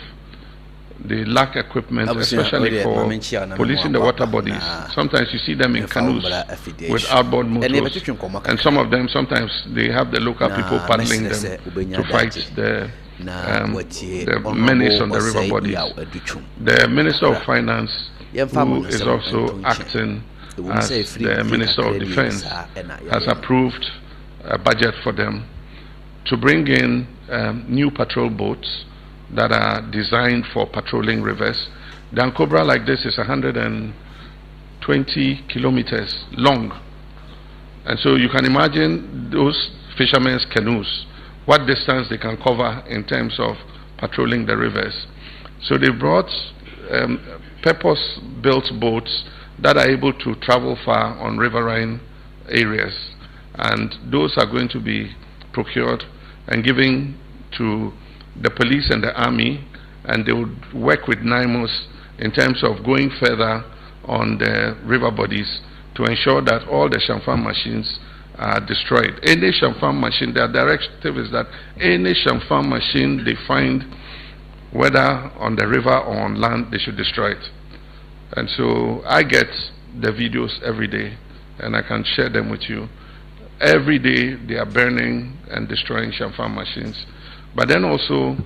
they lack equipment, especially for policing the water bodies. Sometimes you see them in canoes with outboard motors, and some of them, sometimes they have the local people paddling them to fight the menace on the river bodies. The Minister of Finance, who is also acting as the Minister of Defense, has approved a budget for them to bring in new patrol boats that are designed for patrolling rivers. The Ankobra like this is 120 kilometers long. And so you can imagine those fishermen's canoes, what distance they can cover in terms of patrolling the rivers. So they brought purpose-built boats that are able to travel far on riverine areas. And those are going to be procured and given to the police and the army, and they would work with NIMOS in terms of going further on the river bodies to ensure that all the Shamfan machines are destroyed. Any Shamfan machine, their directive is that any Shamfan machine they find, whether on the river or on land, they should destroy it. And so I get the videos every day, and I can share them with you. Every day they are burning and destroying Shamfan machines. But then also,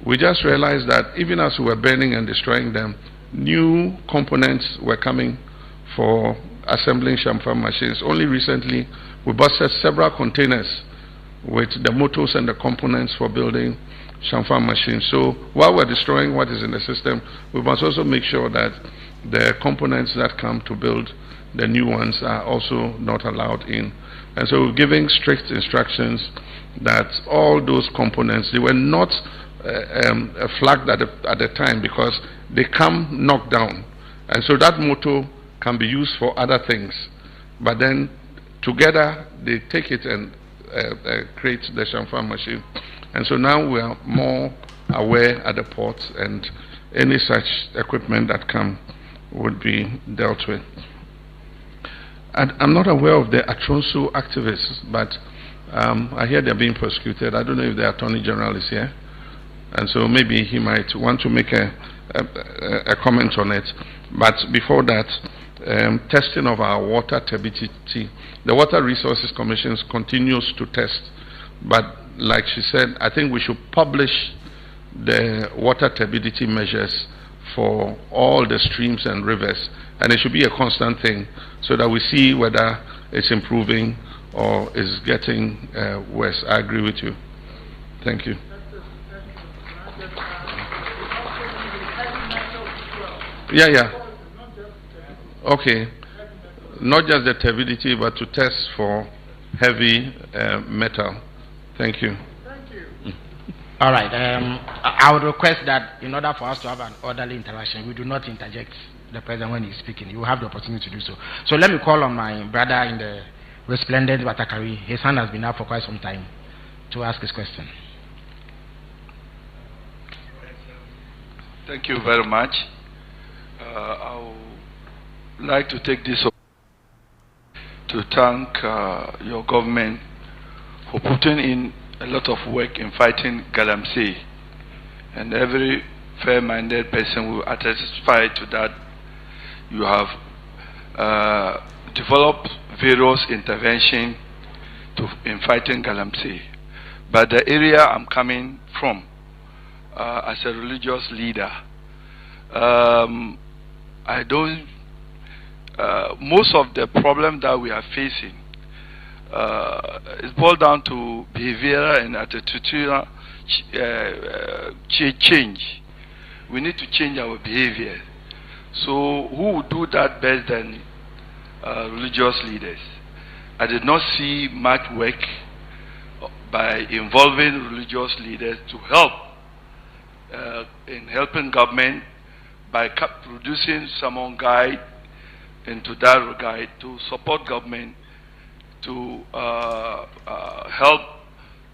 we just realized that even as we were burning and destroying them, new components were coming for assembling Shamfan machines. Only recently, we busted several containers with the motors and the components for building Shamfan machines. So while we're destroying what is in the system, we must also make sure that the components that come to build the new ones are also not allowed in. And so we're giving strict instructions that all those components, they were not flagged at the time because they come knocked down. And so that motor can be used for other things. But then together they take it and create the Shamfan machine. And so now we are more aware at the port, and any such equipment that come would be dealt with. And I'm not aware of the Atronso activists, but I hear they're being prosecuted. I don't know if the Attorney General is here, and so maybe he might want to make a comment on it. But before that, testing of our water turbidity. The Water Resources Commission continues to test, but like she said, I think we should publish the water turbidity measures for all the streams and rivers, and it should be a constant thing so that we see whether it's improving or is getting worse. I agree with you. Thank you. Yeah. Okay. Not just the turbidity, but to test for heavy metal. Thank you.
All right. I would request that in order for us to have an orderly interaction, we do not interject the president when he's speaking. You will have the opportunity to do so. So let me call on my brother in the resplendent Watakari. His hand has been up for quite some time to ask his question.
Thank you very much. I would like to take this opportunity to thank your government for putting in a lot of work in fighting Galamsey, and every fair-minded person will testify to that. You have developed various interventions in fighting Galamsey. But the area I'm coming from, as a religious leader, most of the problem that we are facing is boiled down to behavioral and attitudinal change. We need to change our behavior. So who would do that best than religious leaders? I did not see much work by involving religious leaders to help in helping government by producing sermon guide into that regard to support government to help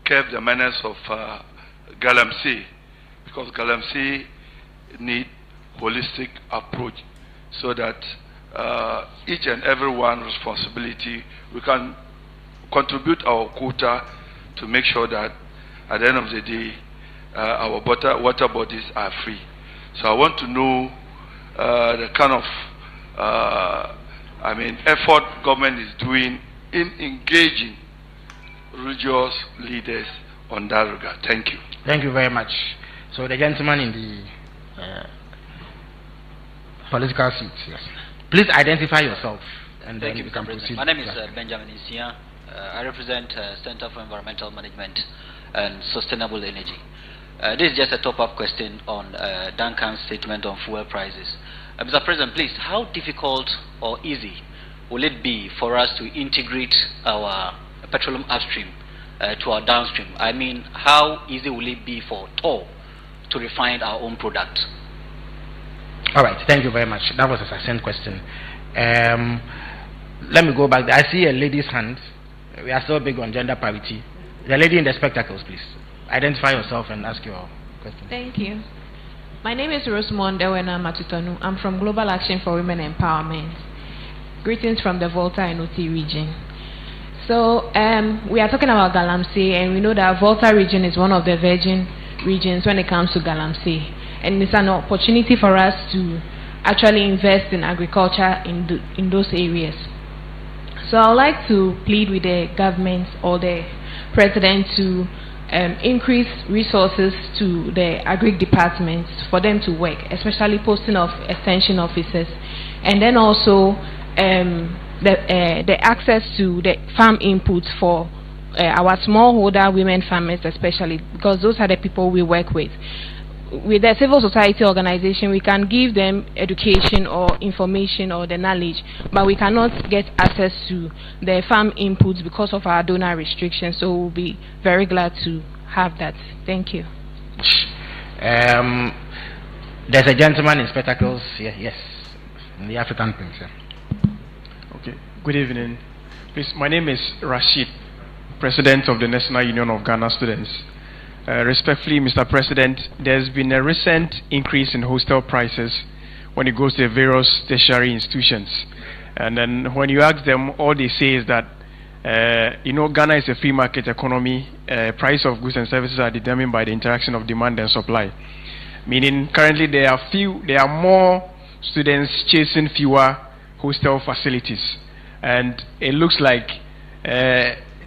curb the menace of Galamsey, because Galamsey need holistic approach so that each and every one responsibility, we can contribute our quota to make sure that at the end of the day our water bodies are free. So I want to know the kind of effort government is doing in engaging religious leaders on that regard. Thank you.
Thank you very much. So the gentleman in the political seat, yes. Please identify yourself, and then you can proceed.
My name is Benjamin Isia. I represent Center for Environmental Management and Sustainable Energy. This is just a top-up question on Duncan's statement on fuel prices. Mr. President, please, how difficult or easy will it be for us to integrate our petroleum upstream to our downstream? I mean, how easy will it be for TOR to refine our own product?
All right, thank you very much. That was a succinct question. Let me go back. I see a lady's hand. We are so big on gender parity. The lady in the spectacles, please. Identify yourself and ask your question.
Thank you. My name is Rosemond Dewena Matutonu. I'm from Global Action for Women Empowerment. Greetings from the Volta and Oti region. So we are talking about Galamsey, and we know that Volta region is one of the virgin regions when it comes to Galamsey. And it's an opportunity for us to actually invest in agriculture in those areas. So I would like to plead with the government or the president to increase resources to the agri departments for them to work, especially posting of extension officers, and then also the access to the farm inputs for our smallholder women farmers, especially because those are the people we work with. With the civil society organization, we can give them education or information or the knowledge, but we cannot get access to the farm inputs because of our donor restrictions. So we'll be very glad to have that. Thank you.
There's a gentleman in spectacles here, yes, in the African Prince. Yeah.
Okay. Good evening. Please, my name is Rashid, President of the National Union of Ghana Students. Respectfully, Mr. President, there's been a recent increase in hostel prices when it goes to various tertiary institutions. And then when you ask them, all they say is that, Ghana is a free market economy. Price of goods and services are determined by the interaction of demand and supply. Meaning, currently there are more students chasing fewer hostel facilities. And it looks like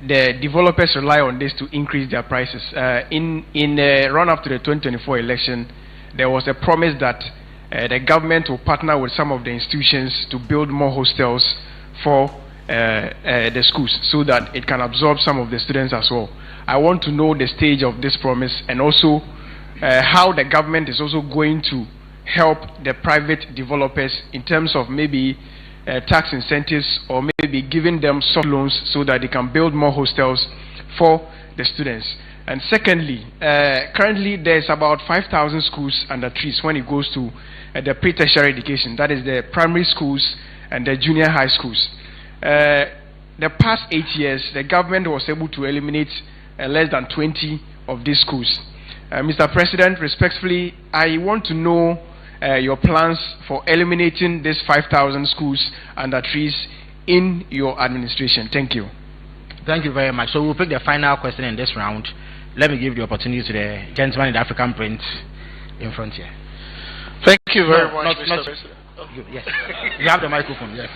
the developers rely on this to increase their prices. In the run-up to the 2024 election, there was a promise that the government will partner with some of the institutions to build more hostels for the schools so that it can absorb some of the students as well. I want to know the stage of this promise, and also how the government is also going to help the private developers in terms of maybe tax incentives, or maybe giving them soft loans so that they can build more hostels for the students. And secondly, currently there's about 5,000 schools under trees when it goes to the pre-tertiary education, that is the primary schools and the junior high schools. The past 8 years, the government was able to eliminate less than 20 of these schools. Mr. President, respectfully, I want to know your plans for eliminating these 5,000 schools under trees in your administration. Thank you.
Thank you very much. So we'll pick the final question in this round. Let me give the opportunity to the gentleman in the African print in front here.
Thank you very much, Mr. President.
Yes, you have the microphone. Yes.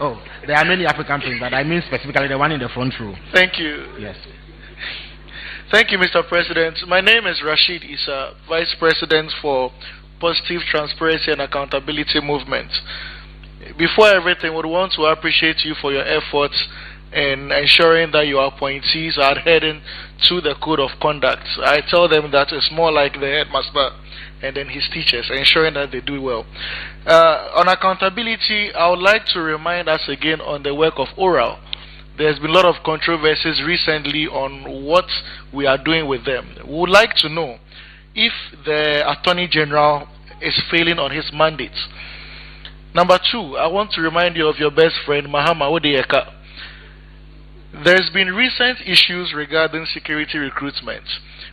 Oh, there are many African prints, but I mean specifically the one in the front row.
Thank you.
Yes.
Thank you, Mr. President. My name is Rashid Issa, Vice President for Positive Transparency and Accountability Movement. Before everything, we want to appreciate you for your efforts in ensuring that your appointees are adhering to the code of conduct. I tell them that it's more like the headmaster and then his teachers, ensuring that they do well. On accountability, I would like to remind us again on the work of oral. There's been a lot of controversies recently on what we are doing with them. We would like to know if the Attorney General is failing on his mandate. Number two, I want to remind you of your best friend, Mahama. There's been recent issues regarding security recruitment.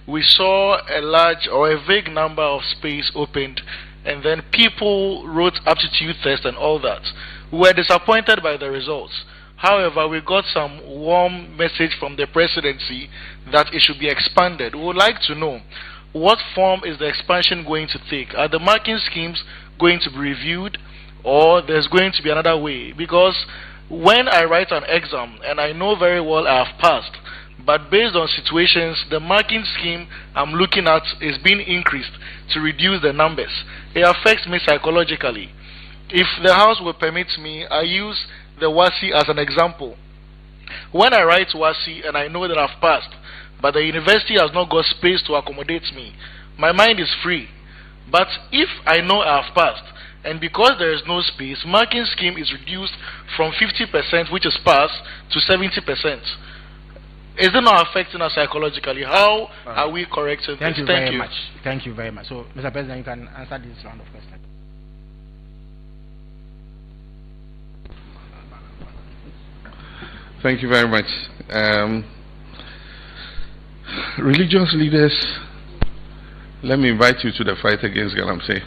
We saw a large or a vague number of space opened, and then people wrote aptitude tests and all that. We were disappointed by the results. However, we got some warm message from the presidency that it should be expanded. We would like to know, what form is the expansion going to take? Are the marking schemes going to be reviewed, or there's going to be another way? Because when I write an exam and I know very well I have passed, but based on situations, the marking scheme I'm looking at is being increased to reduce the numbers. It affects me psychologically. If the House will permit me, I use the WASI as an example. When I write WASI and I know that I've passed, but the university has not got space to accommodate me, my mind is free. But if I know I have passed, and because there is no space, marking scheme is reduced from 50%, which is pass, to 70%. Is it not affecting us psychologically? How are we correcting
Thank
this?
you very much. Thank you very much. So, Mr. President, you can answer this round of questions.
Thank you very much. Religious leaders, let me invite you to the fight against Galamsey.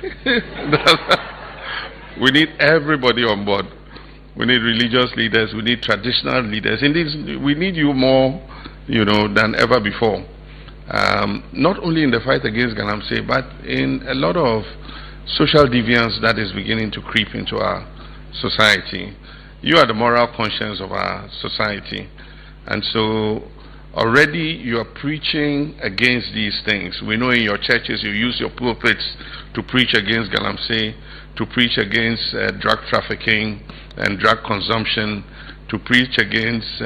We need everybody on board. We need religious leaders, we need traditional leaders. Indeed, we need you more, than ever before. Not only in the fight against Galamsey, but in a lot of social deviance that is beginning to creep into our society. You are the moral conscience of our society. And so already you are preaching against these things. We know in your churches you use your pulpits to preach against Galamsey, to preach against drug trafficking and drug consumption, to preach against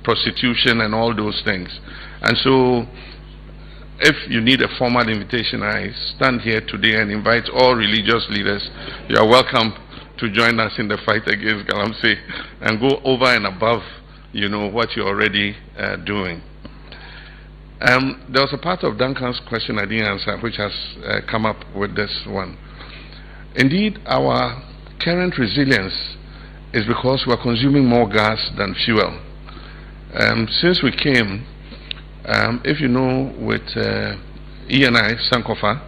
prostitution and all those things. And so if you need a formal invitation, I stand here today and invite all religious leaders. You are welcome to join us in the fight against Galamsey and go over and above, what you're already doing. There was a part of Duncan's question I didn't answer, which has come up with this one. Indeed, our current resilience is because we're consuming more gas than fuel. Since we came, if you know, with ENI, Sankofa,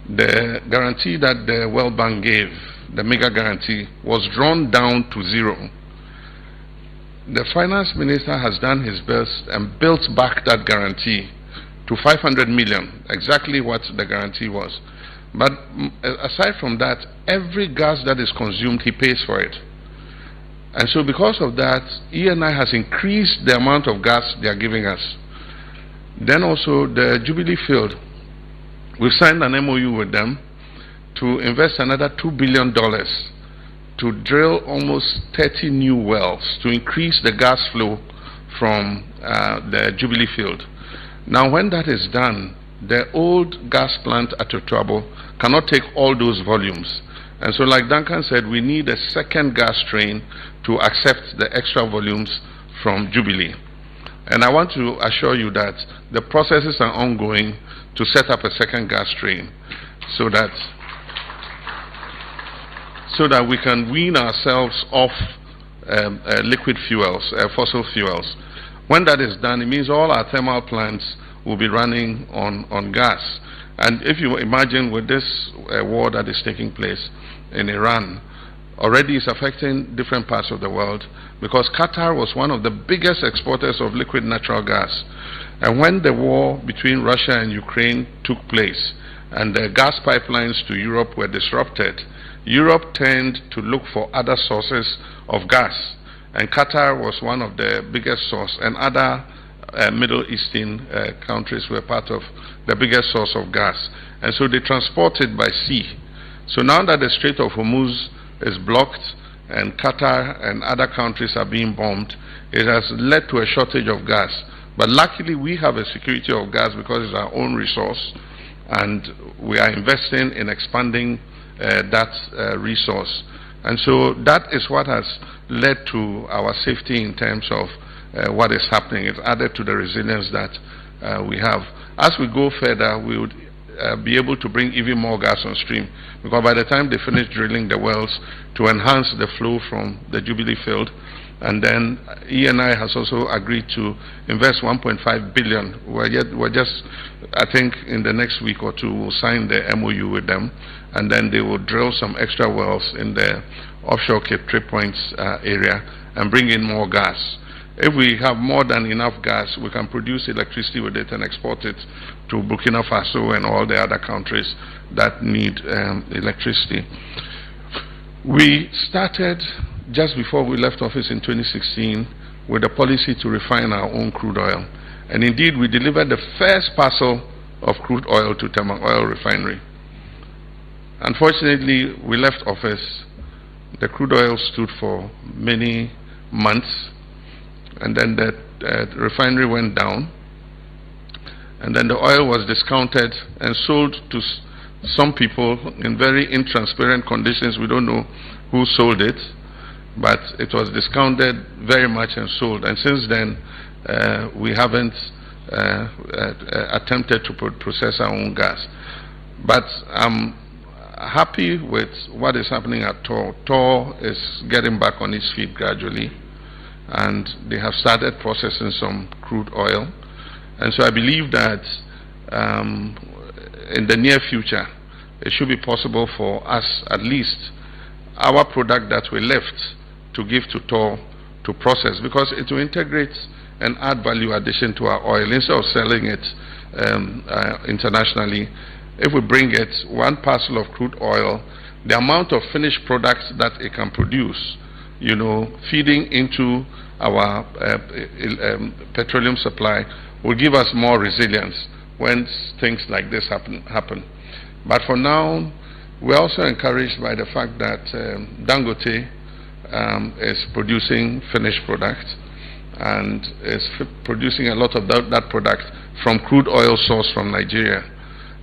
the guarantee that the World Bank gave, the mega guarantee, was drawn down to zero. The finance minister has done his best and built back that guarantee to 500 million, exactly what the guarantee was. But aside from that, every gas that is consumed, he pays for it. And so because of that, ENI has increased the amount of gas they are giving us. Then also the Jubilee field, we've signed an MOU with them to invest another $2 billion to drill almost 30 new wells to increase the gas flow from the Jubilee field. Now when that is done, the old gas plant at Otuabo cannot take all those volumes. And so like Duncan said, we need a second gas train to accept the extra volumes from Jubilee. And I want to assure you that the processes are ongoing to set up a second gas train so that we can wean ourselves off liquid fuels, fossil fuels. When that is done, it means all our thermal plants will be running on gas. And if you imagine with this war that is taking place in Iran, already it's affecting different parts of the world, because Qatar was one of the biggest exporters of liquid natural gas. And when the war between Russia and Ukraine took place and the gas pipelines to Europe were disrupted, Europe turned to look for other sources of gas. And Qatar was one of the biggest sources, and other Middle Eastern countries were part of the biggest source of gas. And so they transported by sea. So now that the Strait of Hormuz is blocked and Qatar and other countries are being bombed, it has led to a shortage of gas. But luckily we have a security of gas because it's our own resource, and we are investing in expanding that resource. And so that is what has led to our safety in terms of what is happening. It's added to the resilience that we have. As we go further, we would be able to bring even more gas on stream, because by the time they finish drilling the wells, to enhance the flow from the Jubilee field. And then ENI has also agreed to invest 1.5 billion. We're just, I think in the next week or two, we'll sign the MOU with them, and then they will drill some extra wells in the offshore Cape Trade Points area and bring in more gas. If we have more than enough gas, we can produce electricity with it and export it to Burkina Faso and all the other countries that need electricity. We started just before we left office in 2016 with a policy to refine our own crude oil. And indeed, we delivered the first parcel of crude oil to Tema Oil Refinery. Unfortunately, we left office. The crude oil stood for many months, and then the refinery went down, and then the oil was discounted and sold to some people in very intransparent conditions. We don't know who sold it, but it was discounted very much and sold. And since then, we haven't attempted to process our own gas. But I'm happy with what is happening at Tor. Tor is getting back on its feet gradually, and they have started processing some crude oil. And so I believe that in the near future, it should be possible for us, at least our product that we left, to give to Tor to process, because it will integrate and add value addition to our oil. Instead of selling it internationally, if we bring it, one parcel of crude oil, the amount of finished products that it can produce, you know, feeding into our petroleum supply will give us more resilience when things like this happen. But for now, we're also encouraged by the fact that Dangote is producing finished products and is producing a lot of that product from crude oil sourced from Nigeria.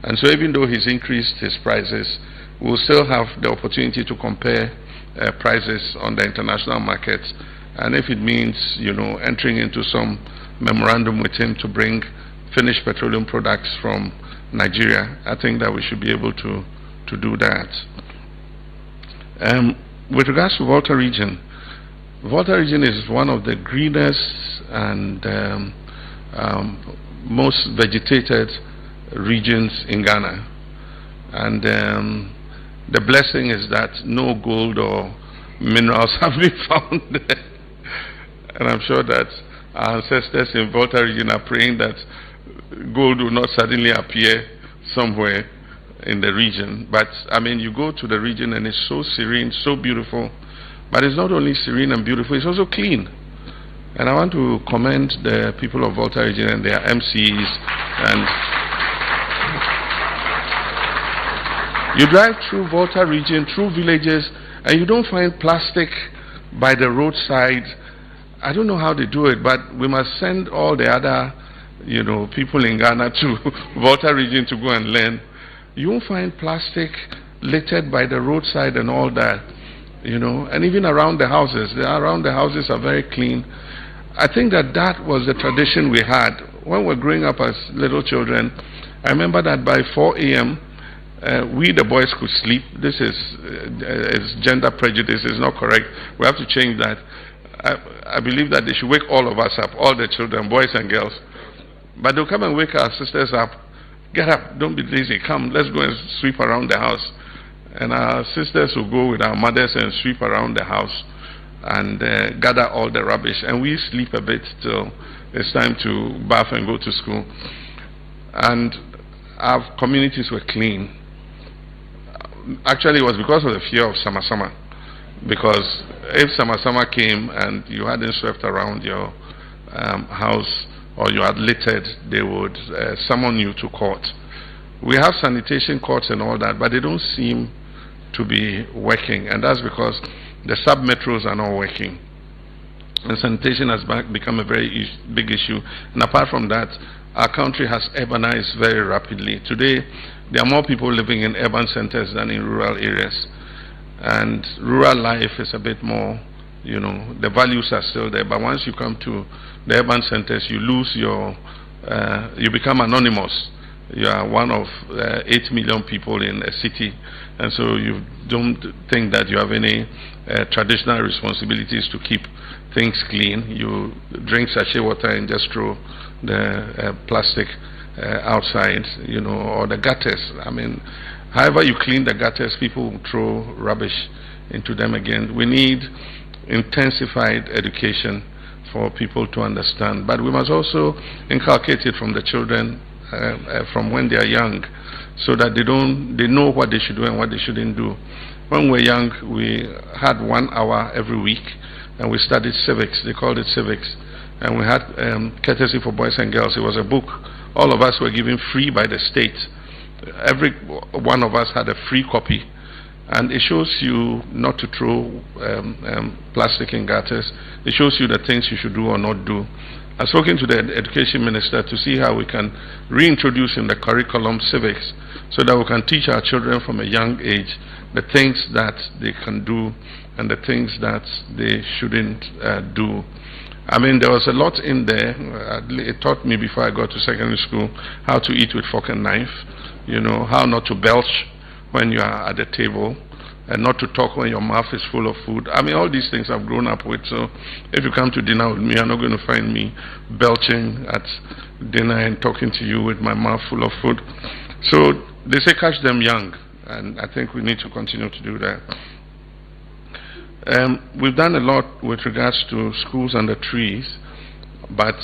And so even though he's increased his prices, we'll still have the opportunity to compare prices on the international market. And if it means, you know, entering into some memorandum with him to bring finished petroleum products from Nigeria, I think that we should be able to do that. With regards to Volta region is one of the greenest and most vegetated regions in Ghana. And the blessing is that no gold or minerals have been found there. And I'm sure that our ancestors in Volta region are praying that gold will not suddenly appear somewhere in the region. But I mean, you go to the region and it's so serene, so beautiful. But it's not only serene and beautiful, it's also clean. And I want to commend the people of Volta region and their MCs. And you drive through Volta region, through villages, and you don't find plastic by the roadside. I don't know how they do it, but we must send all the other, you know, people in Ghana to Volta region to go and learn. You won't find plastic littered by the roadside and all that, you know, and even around the houses. Around the houses are very clean. I think that was the tradition we had when we were growing up as little children. I remember that by 4 a.m., we, the boys, could sleep. This is gender prejudice. It's not correct. We have to change that. I believe that they should wake all of us up, all the children, boys and girls. But they'll come and wake our sisters up. Get up, don't be lazy, come, let's go and sweep around the house. And our sisters will go with our mothers and sweep around the house and gather all the rubbish. And we sleep a bit till it's time to bath and go to school. And our communities were clean. Actually, it was because of the fear of Sama. Because if Sama came and you hadn't swept around your house or you had littered, they would summon you to court. We have sanitation courts and all that, but they don't seem to be working, and that's because the sub-metros are not working. And sanitation has become a very big issue. And apart from that, our country has urbanized very rapidly. Today, there are more people living in urban centers than in rural areas. And rural life is a bit more, you know, the values are still there, but once you come to the urban centers, you lose your, you become anonymous. You are one of 8 million people in a city, and so you don't think that you have any traditional responsibilities to keep things clean. You drink sachet water and just throw the plastic outside, you know, or the gutters. I mean, however you clean the gutters, people will throw rubbish into them again. We need intensified education for people to understand. But we must also inculcate it from the children from when they are young, so that they know what they should do and what they shouldn't do. When we were young, we had 1 hour every week, and we studied civics. They called it civics. And we had courtesy for boys and girls. It was a book. All of us were given free by the state. Every one of us had a free copy. And it shows you not to throw plastic in gutters. It shows you the things you should do or not do. I was talking to the education minister to see how we can reintroduce in the curriculum civics, so that we can teach our children from a young age the things that they can do and the things that they shouldn't do. I mean, there was a lot in there. It taught me before I got to secondary school how to eat with fork and knife, you know, how not to belch when you are at the table, and not to talk when your mouth is full of food. I mean, all these things I've grown up with. So if you come to dinner with me, you're not going to find me belching at dinner and talking to you with my mouth full of food. So they say catch them young, and I think we need to continue to do that. We've done a lot with regards to schools under trees, but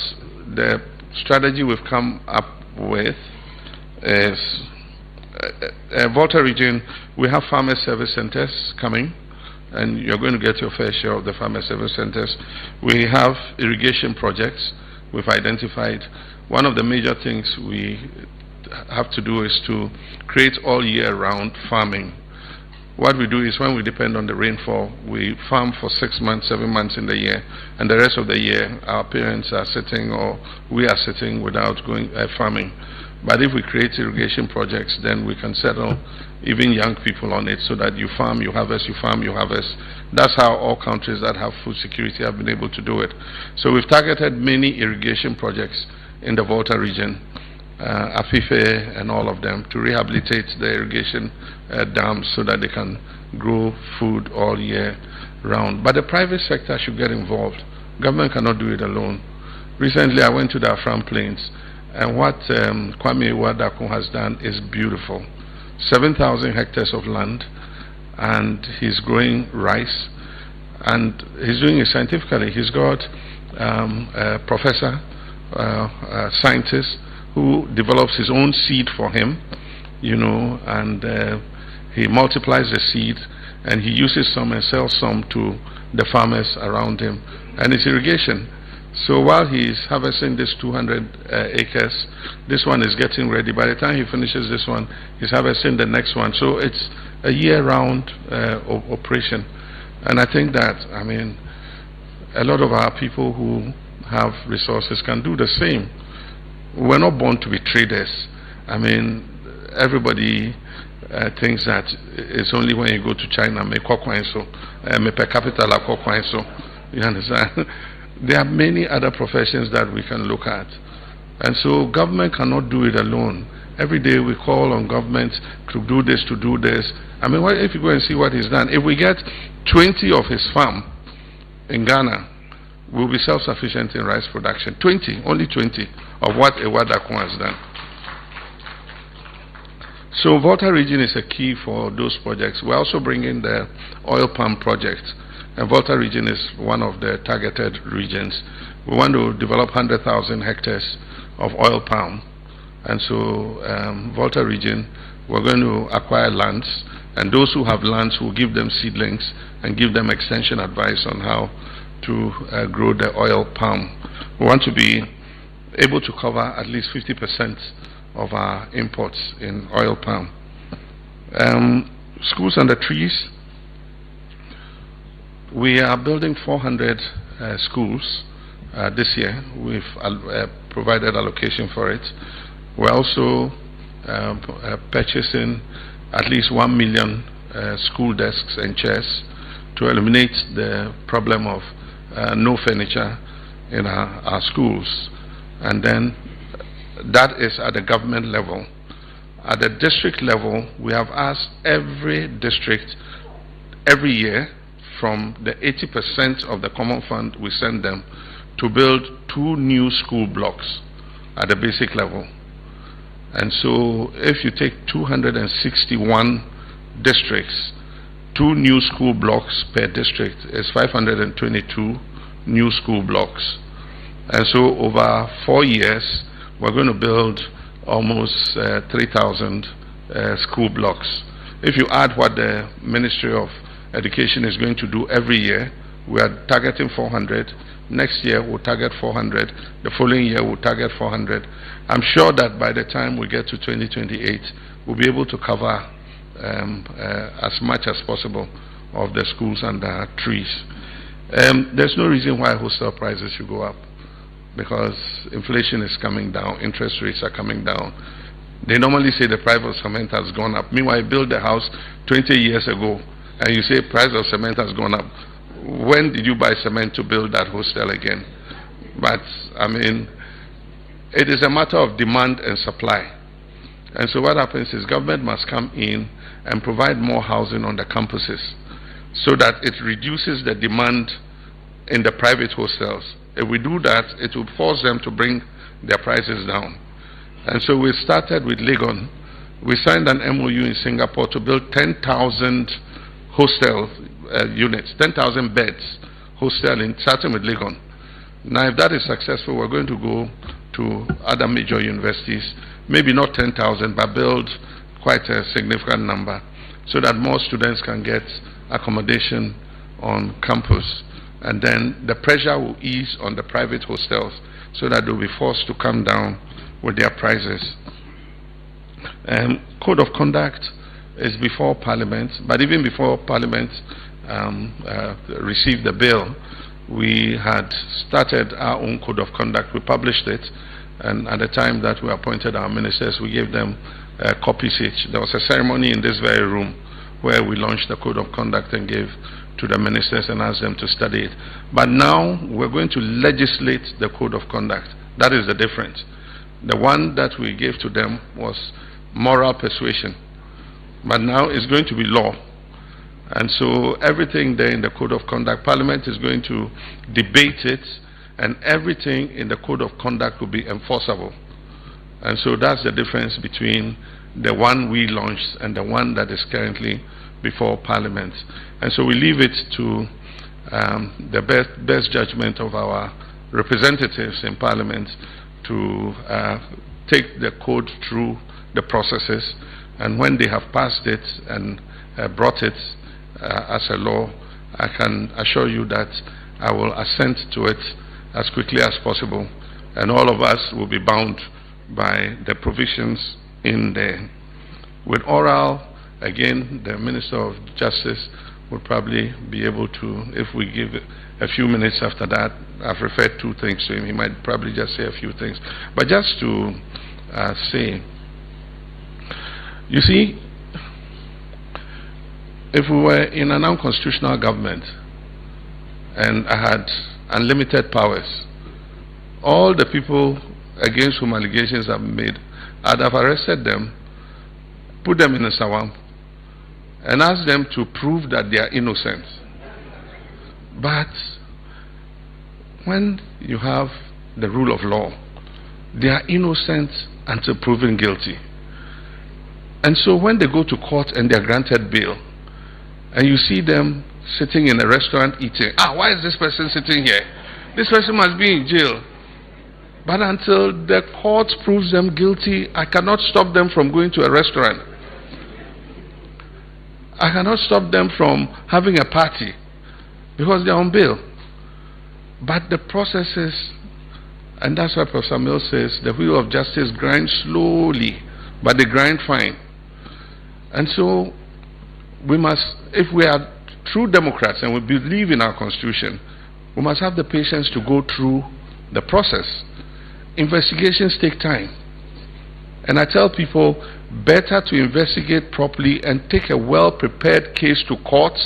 the strategy we've come up with is Volta region. We have farmer service centers coming, and you're going to get your fair share of the farmer service centers. We have irrigation projects we've identified. One of the major things we have to do is to create all year round farming. What we do is, when we depend on the rainfall, we farm for 6 months, 7 months in the year, and the rest of the year our parents are sitting, or we are sitting without going farming. But if we create irrigation projects, then we can settle even young people on it, so that you farm, you harvest, you farm, you harvest. That's how all countries that have food security have been able to do it. So we've targeted many irrigation projects in the Volta region, Afife and all of them, to rehabilitate the irrigation dams so that they can grow food all year round. But the private sector should get involved. Government cannot do it alone. Recently I went to the Afram Plains, and what Kwame Wadakun has done is beautiful. 7,000 hectares of land, and he's growing rice, and he's doing it scientifically. He's got a professor, scientist, who develops his own seed for him, you know, and he multiplies the seed, and he uses some and sells some to the farmers around him, and it's irrigation. So while he's harvesting this 200 acres, this one is getting ready. By the time he finishes this one, he's harvesting the next one. So it's a year-round operation. And I think that, I mean, a lot of our people who have resources can do the same. We're not born to be traders. I mean, everybody thinks that it's only when you go to China, per capita, you understand? There are many other professions that we can look at. And so government cannot do it alone. Every day we call on government to do this, to do this. I mean, if you go and see what he's done, if we get 20 of his farm in Ghana, we'll be self-sufficient in rice production. 20, only 20 of what Ewadakun has done. So Volta region is a key for those projects. We're also bringing the oil palm project. And Volta region is one of the targeted regions. We want to develop 100,000 hectares of oil palm. And so Volta region, we're going to acquire lands, and those who have lands will give them seedlings and give them extension advice on how to grow the oil palm. We want to be able to cover at least 50% of our imports in oil palm. Schools under trees. We are building 400 schools this year. We've provided allocation for it. We're also purchasing at least 1 million school desks and chairs to eliminate the problem of no furniture in our schools. And then that is at the government level. At the district level, we have asked every district every year, from the 80% of the common fund we send them, to build 2 new school blocks at the basic level. And so if you take 261 districts, 2 new school blocks per district is 522 new school blocks. And so over 4 years, we're going to build almost 3,000 school blocks. If you add what the Ministry of Education is going to do every year, we are targeting 400. Next year, we'll target 400. The following year, we'll target 400. I'm sure that by the time we get to 2028, we'll be able to cover as much as possible of the schools and the trees. There's no reason why wholesale prices should go up, because inflation is coming down, interest rates are coming down. They normally say the price of cement has gone up. Meanwhile, I built a house 20 years ago, and you say price of cement has gone up. When did you buy cement to build that hostel again? But, I mean, it is a matter of demand and supply. And so what happens is government must come in and provide more housing on the campuses so that it reduces the demand in the private hostels. If we do that, it will force them to bring their prices down. And so we started with Legon. We signed an MOU in Singapore to build 10,000 hostel units, 10,000 beds hostel, starting with Legon. Now, if that is successful, we're going to go to other major universities, maybe not 10,000, but build quite a significant number so that more students can get accommodation on campus. And then the pressure will ease on the private hostels so that they'll be forced to come down with their prices. Code of conduct is before Parliament, but even before Parliament received the bill, we had started our own code of conduct. We published it, and at the time that we appointed our ministers, we gave them copies each. There was a ceremony in this very room where we launched the code of conduct and gave to the ministers and asked them to study it. But now we're going to legislate the code of conduct. That is the difference. The one that we gave to them was moral persuasion, but now it's going to be law. And so everything there in the code of conduct, Parliament is going to debate it, and everything in the code of conduct will be enforceable. And so that's the difference between the one we launched and the one that is currently before Parliament. And so we leave it to the best judgment of our representatives in Parliament to take the code through the processes, and when they have passed it and brought it as a law, I can assure you that I will assent to it as quickly as possible, and all of us will be bound by the provisions in there. With oral, again, the Minister of Justice will probably be able to, if we give a few minutes after that, I've referred 2 things to him, he might probably just say a few things. But just to say, you see, if we were in an unconstitutional government and I had unlimited powers, all the people against whom allegations have been made, I'd have arrested them, put them in a sawam, and asked them to prove that they are innocent. But when you have the rule of law, they are innocent until proven guilty. And so when they go to court and they are granted bail, and you see them sitting in a restaurant eating, why is this person sitting here? This person must be in jail. But until the court proves them guilty, I cannot stop them from going to a restaurant. I cannot stop them from having a party because they're on bail. But the processes, and that's why Professor Mill says, the wheel of justice grinds slowly, but they grind fine. And so we must, if we are true Democrats and we believe in our Constitution, we must have the patience to go through the process. Investigations take time. And I tell people, better to investigate properly and take a well-prepared case to court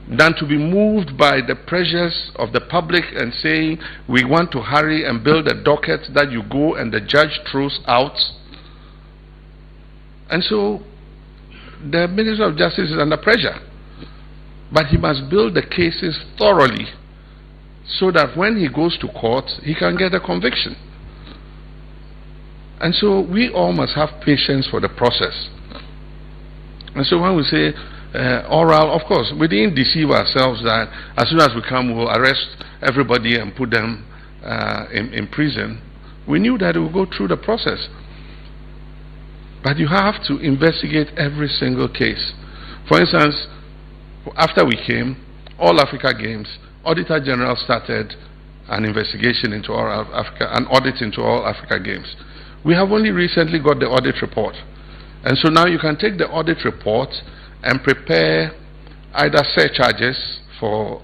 than to be moved by the pressures of the public and saying, we want to hurry and build a docket that you go and the judge throws out. And so the Minister of Justice is under pressure. But he must build the cases thoroughly so that when he goes to court, he can get a conviction. And so we all must have patience for the process. And so when we say oral, of course, we didn't deceive ourselves that as soon as we come, we'll arrest everybody and put them in prison, we knew that it would go through the process. But you have to investigate every single case. For instance, after we came, All Africa Games, Auditor General started an investigation into All Africa, an audit into All Africa Games. We have only recently got the audit report. And so now you can take the audit report and prepare either surcharges for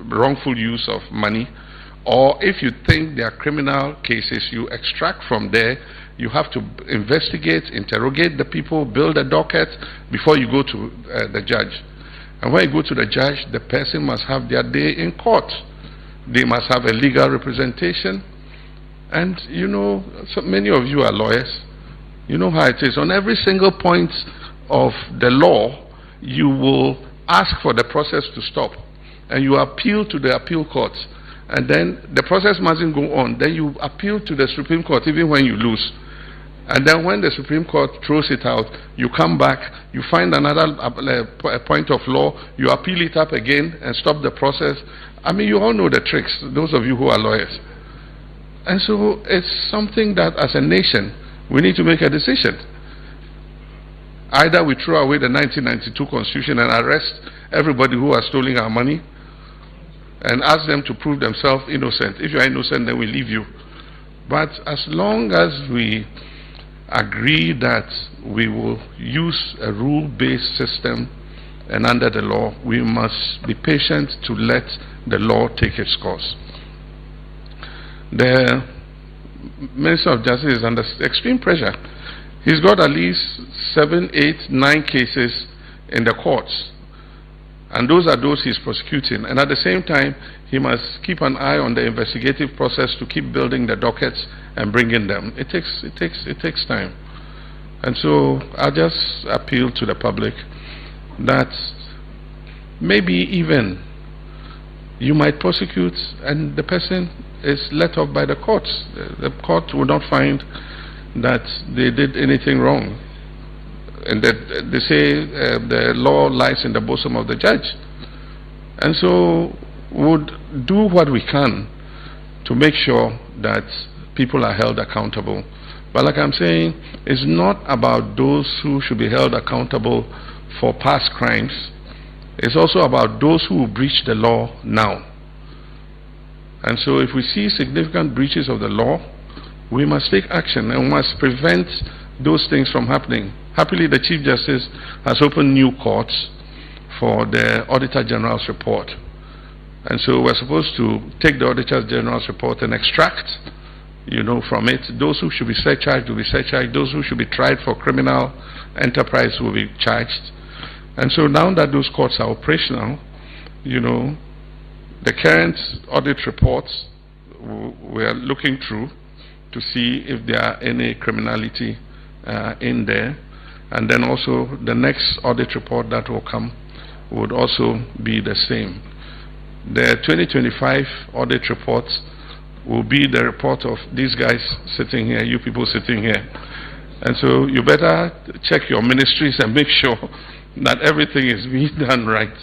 wrongful use of money, or if you think there are criminal cases, you extract from there. You have to investigate, interrogate the people, build a docket before you go to the judge. And when you go to the judge, the person must have their day in court. They must have a legal representation. And you know, so many of you are lawyers. You know how it is. On every single point of the law, you will ask for the process to stop. And you appeal to the appeal courts. And then the process mustn't go on. Then you appeal to the Supreme Court even when you lose. And then when the Supreme Court throws it out, you come back, you find another point of law, you appeal it up again and stop the process. I mean, you all know the tricks, those of you who are lawyers. And so it's something that as a nation, we need to make a decision. Either we throw away the 1992 Constitution and arrest everybody who has stolen our money and ask them to prove themselves innocent. If you are innocent, then we leave you. But as long as we agree that we will use a rule-based system and under the law, we must be patient to let the law take its course. The Minister of Justice is under extreme pressure. He's got at least 7, 8, 9 cases in the courts, and those are those he's prosecuting. And at the same time, he must keep an eye on the investigative process to keep building the dockets and bringing them. It takes time. And so I just appeal to the public that maybe even you might prosecute and the person is let off by the courts. The court will not find that they did anything wrong. And that they say the law lies in the bosom of the judge. And so would do what we can to make sure that people are held accountable. But like I'm saying, it's not about those who should be held accountable for past crimes. It's also about those who breach the law now. And so if we see significant breaches of the law, we must take action and we must prevent those things from happening. Happily, the Chief Justice has opened new courts for the Auditor General's report. And so we're supposed to take the Auditor General's report and extract, you know, from it. Those who should be surcharged will be surcharged. Those who should be tried for criminal enterprise will be charged. And so now that those courts are operational, you know, the current audit reports we are looking through to see if there are any criminality in there. And then also the next audit report that will come would also be the same. The 2025 audit reports will be the report of these guys sitting here, you people sitting here. And so you better check your ministries and make sure that everything is being done right,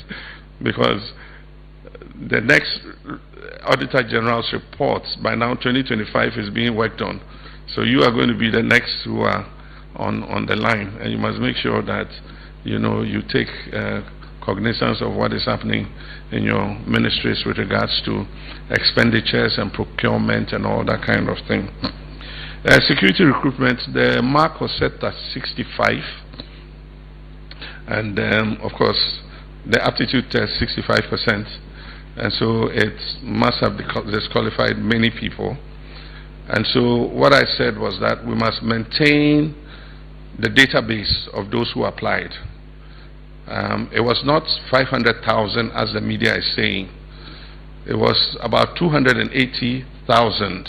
because the next Auditor General's reports by now 2025 is being worked on. So you are going to be the next who are on the line, and you must make sure that, you know, you take cognizance of what is happening in your ministries with regards to expenditures and procurement and all that kind of thing. Security recruitment, the mark was set at 65, and of course the aptitude test 65%, and so it must have disqualified many people. And so what I said was that we must maintain the database of those who applied. It was not 500,000 as the media is saying. It was about 280,000.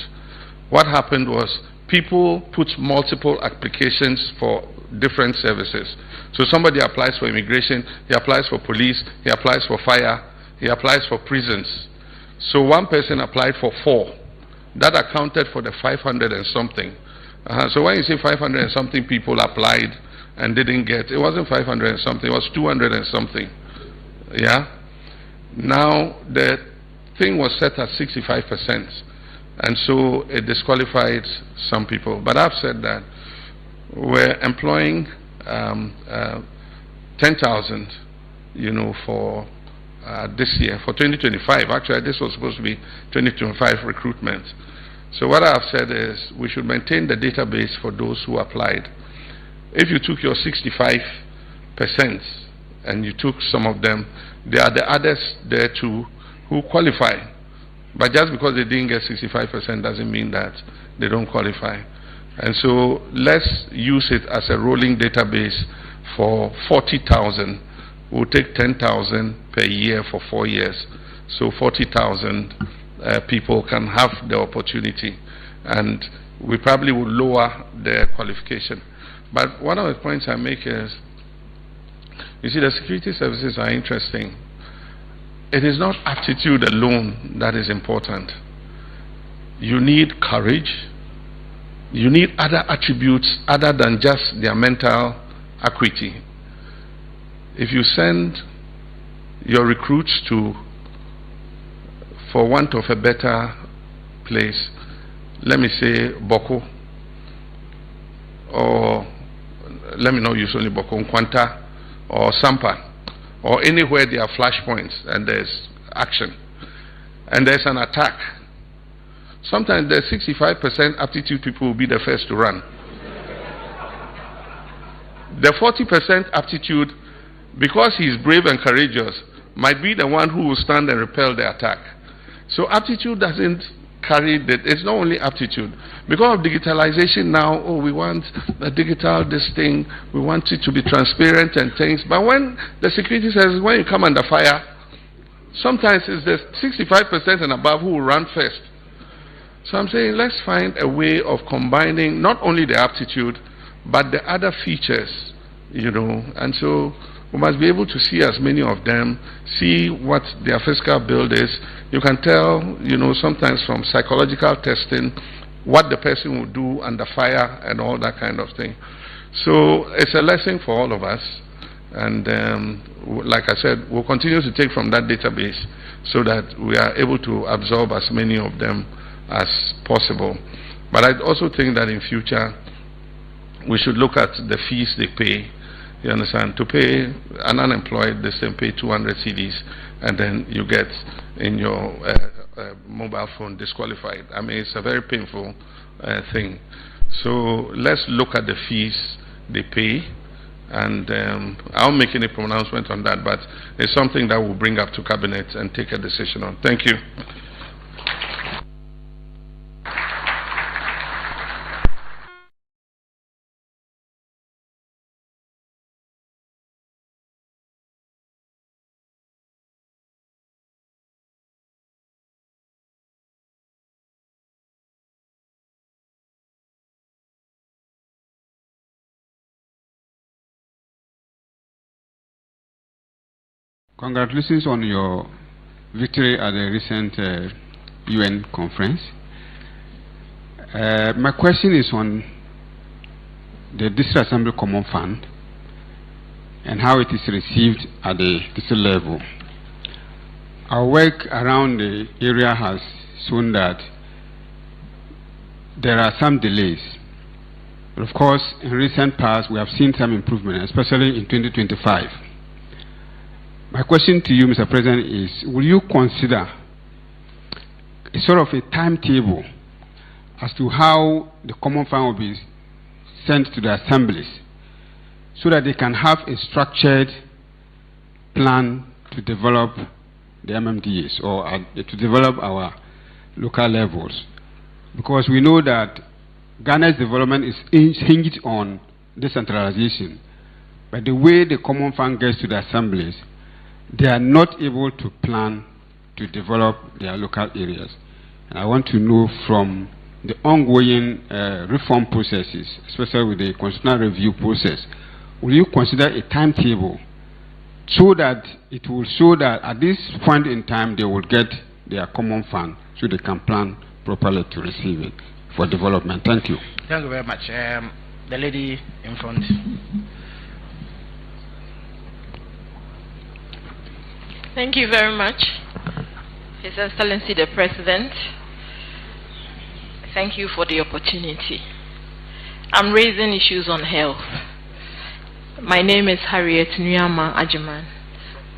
What happened was people put multiple applications for different services. So somebody applies for immigration, he applies for police, he applies for fire, he applies for prisons. So one person applied for 4. That accounted for the 500 and something. So when you say 500 and something people applied and didn't get, it wasn't 500 and something, it was 200 and something. Yeah? Now the thing was set at 65%. And so it disqualified some people. But I've said that we're employing 10,000, for this year, for 2025. Actually, this was supposed to be 2025 recruitment. So what I've said is we should maintain the database for those who applied. If you took your 65% and you took some of them, there are the others there too who qualify. But just because they didn't get 65% doesn't mean that they don't qualify. And so let's use it as a rolling database for 40,000. We'll take 10,000 per year for 4 years. So 40,000 people can have the opportunity. And we probably will lower their qualification. But one of the points I make is, you see, the security services are interesting. It is not aptitude alone that is important. You need courage. You need other attributes other than just their mental acuity. If you send your recruits to, for want of a better place, let me say Boko, or let me not use only Boko, Nkwanta, or Sampa, or anywhere there are flashpoints and there's action, and there's an attack. Sometimes the 65% aptitude people will be the first to run. The 40% aptitude, because he's brave and courageous, might be the one who will stand and repel the attack. So aptitude doesn't carry that. It's not only aptitude. Because of digitalization now, we want a digital this thing, we want it to be transparent and things. But when the security says, when you come under fire, sometimes it's the 65% and above who will run first. So I'm saying let's find a way of combining not only the aptitude, but the other features, and so we must be able to see as many of them, see what their physical build is. You can tell, sometimes from psychological testing, what the person will do under fire and all that kind of thing. So it's a lesson for all of us. And like I said, we'll continue to take from that database so that we are able to absorb as many of them as possible. But I also think that in future, we should look at the fees they pay. You understand? To pay an unemployed, they say pay 200 CDs, and then you get in your mobile phone disqualified. I mean, it's a very painful thing. So let's look at the fees they pay, and I won't make any pronouncement on that, but it's something that we'll bring up to Cabinet and take a decision on. Thank you.
Congratulations on your victory at the recent UN conference. My question is on the District Assembly Common Fund and how it is received at the district level. Our work around the area has shown that there are some delays. But of course, in recent past, we have seen some improvement, especially in 2025. My question to you, Mr. President, is will you consider a sort of a timetable as to how the common fund will be sent to the assemblies so that they can have a structured plan to develop the MMDAs or to develop our local levels? Because we know that Ghana's development is hinged on decentralization. But the way the common fund gets to the assemblies, they are not able to plan to develop their local areas. And I want to know from the ongoing reform processes, especially with the constitutional review process, will you consider a timetable so that it will show that at this point in time they will get their common fund so they can plan properly to receive it for development? Thank you.
Thank you very much. The lady in front.
Thank you very much, His Excellency the President. Thank you for the opportunity. I'm raising issues on health. My name is Harriet Nyama Ajiman.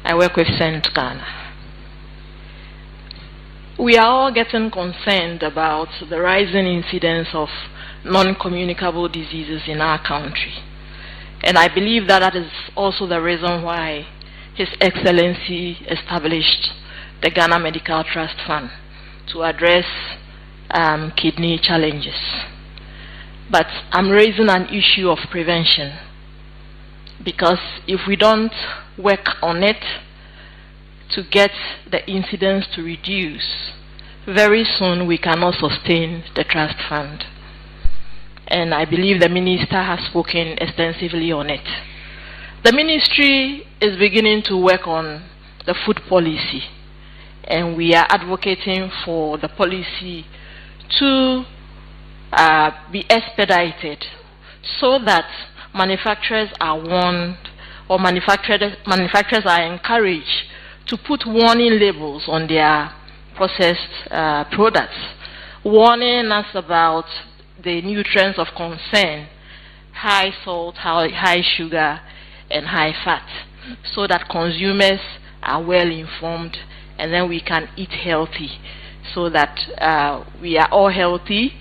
I work with St. Ghana. We are all getting concerned about the rising incidence of non-communicable diseases in our country. And I believe that that is also the reason why His Excellency established the Ghana Medical Trust Fund to address kidney challenges. But I'm raising an issue of prevention, because if we don't work on it to get the incidence to reduce, very soon we cannot sustain the trust fund. And I believe the minister has spoken extensively on it. The ministry is beginning to work on the food policy, and we are advocating for the policy to be expedited so that manufacturers are warned, or manufacturers are encouraged to put warning labels on their processed products, warning us about the nutrients of concern, high salt, high sugar, and high fat, so that consumers are well informed, and then we can eat healthy, so that we are all healthy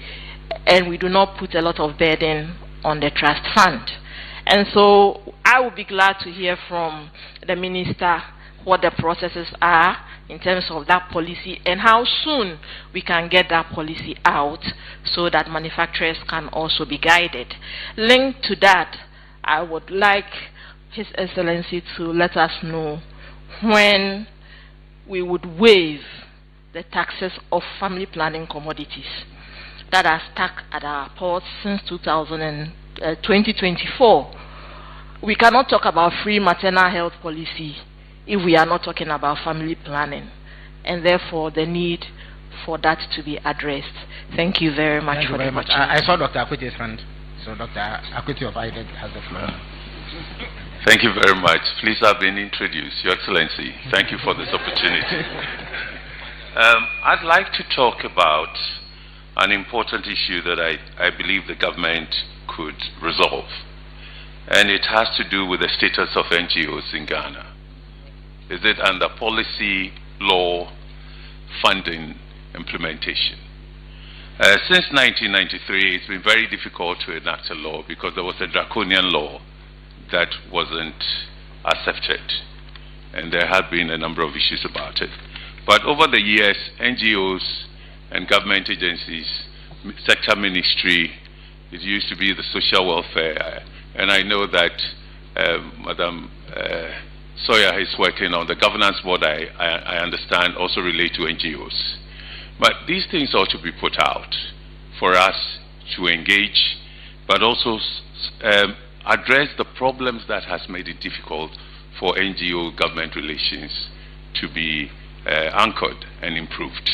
and we do not put a lot of burden on the trust fund. And so I would be glad to hear from the minister what the processes are in terms of that policy, and how soon we can get that policy out so that manufacturers can also be guided. Linked to that, I would like His Excellency to let us know when we would waive the taxes of family planning commodities that are stuck at our ports since 2024. We cannot talk about free maternal health policy if we are not talking about family planning, and therefore the need for that to be addressed. Thank you very much.
Thank you very much. I saw Dr. Akwiti's hand, so Dr. Akwiti of IDEC has the floor.
Thank you very much. Please have been introduced, Your Excellency. Thank you for this opportunity. I'd like to talk about an important issue that I believe the government could resolve, and it has to do with the status of NGOs in Ghana. Is it under policy, law, funding, implementation? Since 1993, it's been very difficult to enact a law because there was a draconian law that wasn't accepted, and there have been a number of issues about it. But over the years, NGOs and government agencies, sector ministry, it used to be the social welfare, and I know that Madam Sawyer is working on the governance board, I understand, also relate to NGOs. But these things ought to be put out for us to engage, but also address the problems that has made it difficult for NGO government relations to be anchored and improved.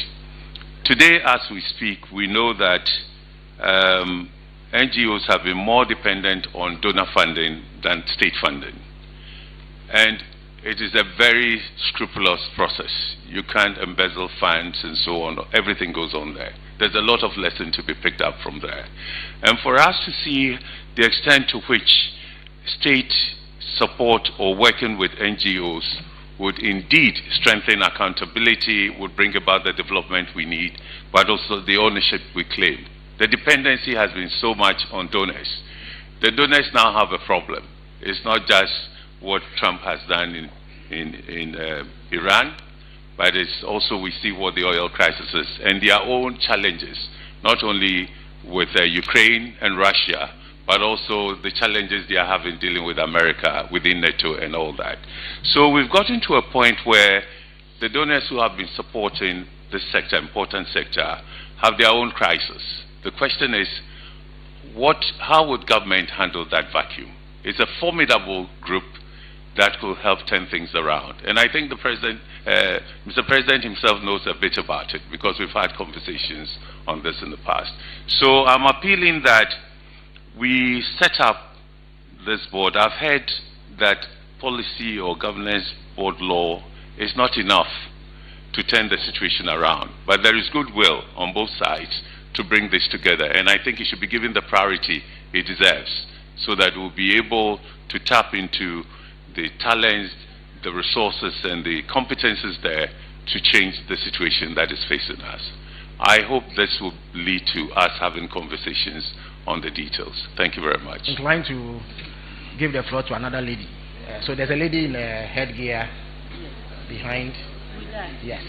Today, as we speak, we know that NGOs have been more dependent on donor funding than state funding. And it is a very scrupulous process. You can't embezzle funds and so on. Everything goes on there. There's a lot of lesson to be picked up from there. And for us to see the extent to which state support or working with NGOs would indeed strengthen accountability, would bring about the development we need, but also the ownership we claim. The dependency has been so much on donors. The donors now have a problem. It's not just what Trump has done in Iran, but it's also we see what the oil crisis is and their own challenges, not only with Ukraine and Russia, but also the challenges they are having dealing with America within NATO and all that. So we've gotten to a point where the donors who have been supporting this sector, important sector, have their own crisis. The question is, how would government handle that vacuum? It's a formidable group that will help turn things around. And I think the President, Mr. President himself knows a bit about it because we've had conversations on this in the past. So I'm appealing that we set up this board. I've heard that policy or governance board law is not enough to turn the situation around, but there is goodwill on both sides to bring this together. And I think it should be given the priority it deserves, so that we'll be able to tap into the talents, the resources, and the competences there to change the situation that is facing us. I hope this will lead to us having conversations on the details. Thank you very much.
Inclined to give the floor to another lady. So there's a lady in headgear behind. Yes.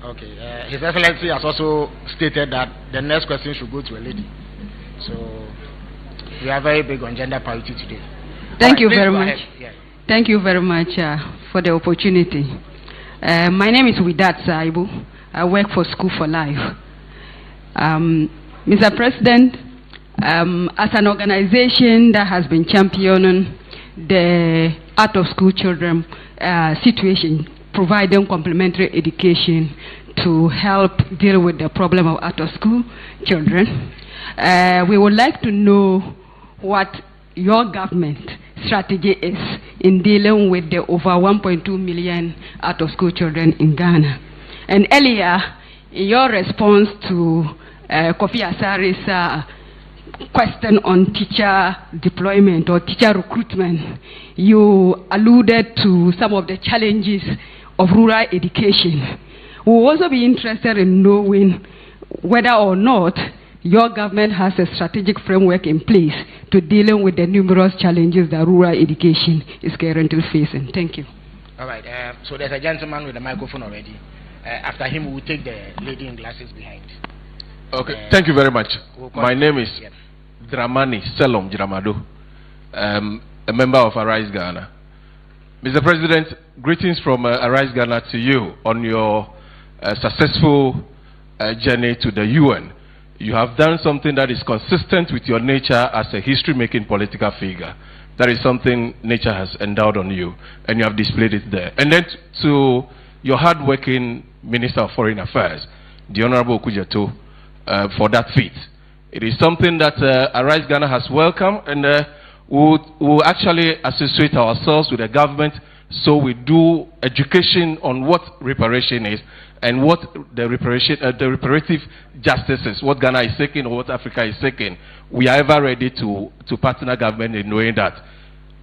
Okay. His Excellency has also stated that the next question should go to a lady. So we are very big on gender parity today.
Thank you very much. Yes. Thank you very much for the opportunity. My name is Widat Saibu. I work for School for Life. Mr. President, as an organization that has been championing the out-of-school children situation, providing complementary education to help deal with the problem of out-of-school children, we would like to know what your government strategy is in dealing with the over 1.2 million out-of-school children in Ghana. And earlier, in your response to Kofi Asari's question on teacher deployment or teacher recruitment, you alluded to some of the challenges of rural education. We will also be interested in knowing whether or not your government has a strategic framework in place to dealing with the numerous challenges that rural education is currently facing. Thank you.
All right. So there's a gentleman with a microphone already. After him, we will take the lady in glasses behind.
Okay. Thank you very much. My name is Dramani Selom Jiramado, a member of Arise Ghana. Mr. President, greetings from Arise Ghana to you on your successful journey to the UN. You have done something that is consistent with your nature as a history-making political figure. That is something nature has endowed on you, and you have displayed it there. And then to your hard-working Minister of Foreign Affairs, the Honorable Kujato, for that feat. It is something that Arise Ghana has welcomed, and we'll actually associate ourselves with the government, so we do education on what reparation is and what the reparative justice is, what Ghana is seeking or what Africa is seeking. We are ever ready to partner government in knowing that.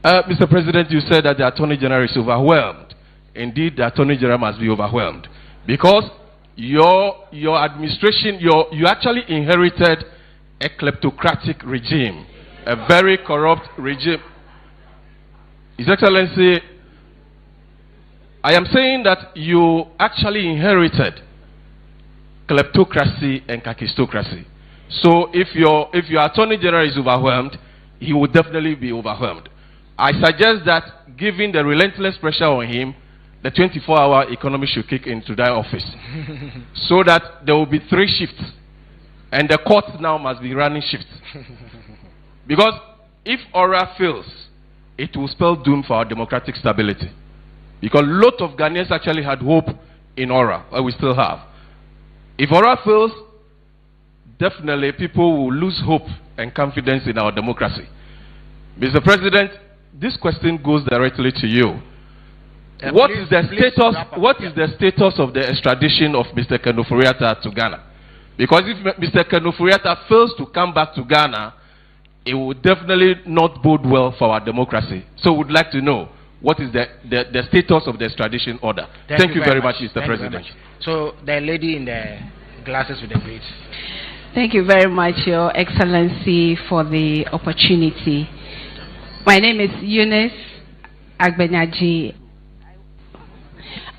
Mr. President, you said that the Attorney General is overwhelmed. Indeed, the Attorney General must be overwhelmed, because your administration, you actually inherited a kleptocratic regime, a very corrupt regime. His Excellency, I am saying that you actually inherited kleptocracy and kakistocracy. So if your Attorney General is overwhelmed, he will definitely be overwhelmed. I suggest that, given the relentless pressure on him, the 24-hour economy should kick into that office, so that there will be 3 shifts, and the court now must be running shifts. Because if Aura fails, it will spell doom for our democratic stability. Because a lot of Ghanaians actually had hope in Aura, or we still have. If Aura fails, definitely people will lose hope and confidence in our democracy. Mr. President, this question goes directly to you. What is the status of the extradition of Mr. Ofori to Ghana? Because if Mr. Ofori fails to come back to Ghana, it will definitely not bode well for our democracy. So we'd like to know what is the status of the extradition order. Thank you very much, Mr. President.
So the lady in the glasses with the braids.
Thank you very much, Your Excellency, for the opportunity. My name is Eunice Agbenyaji.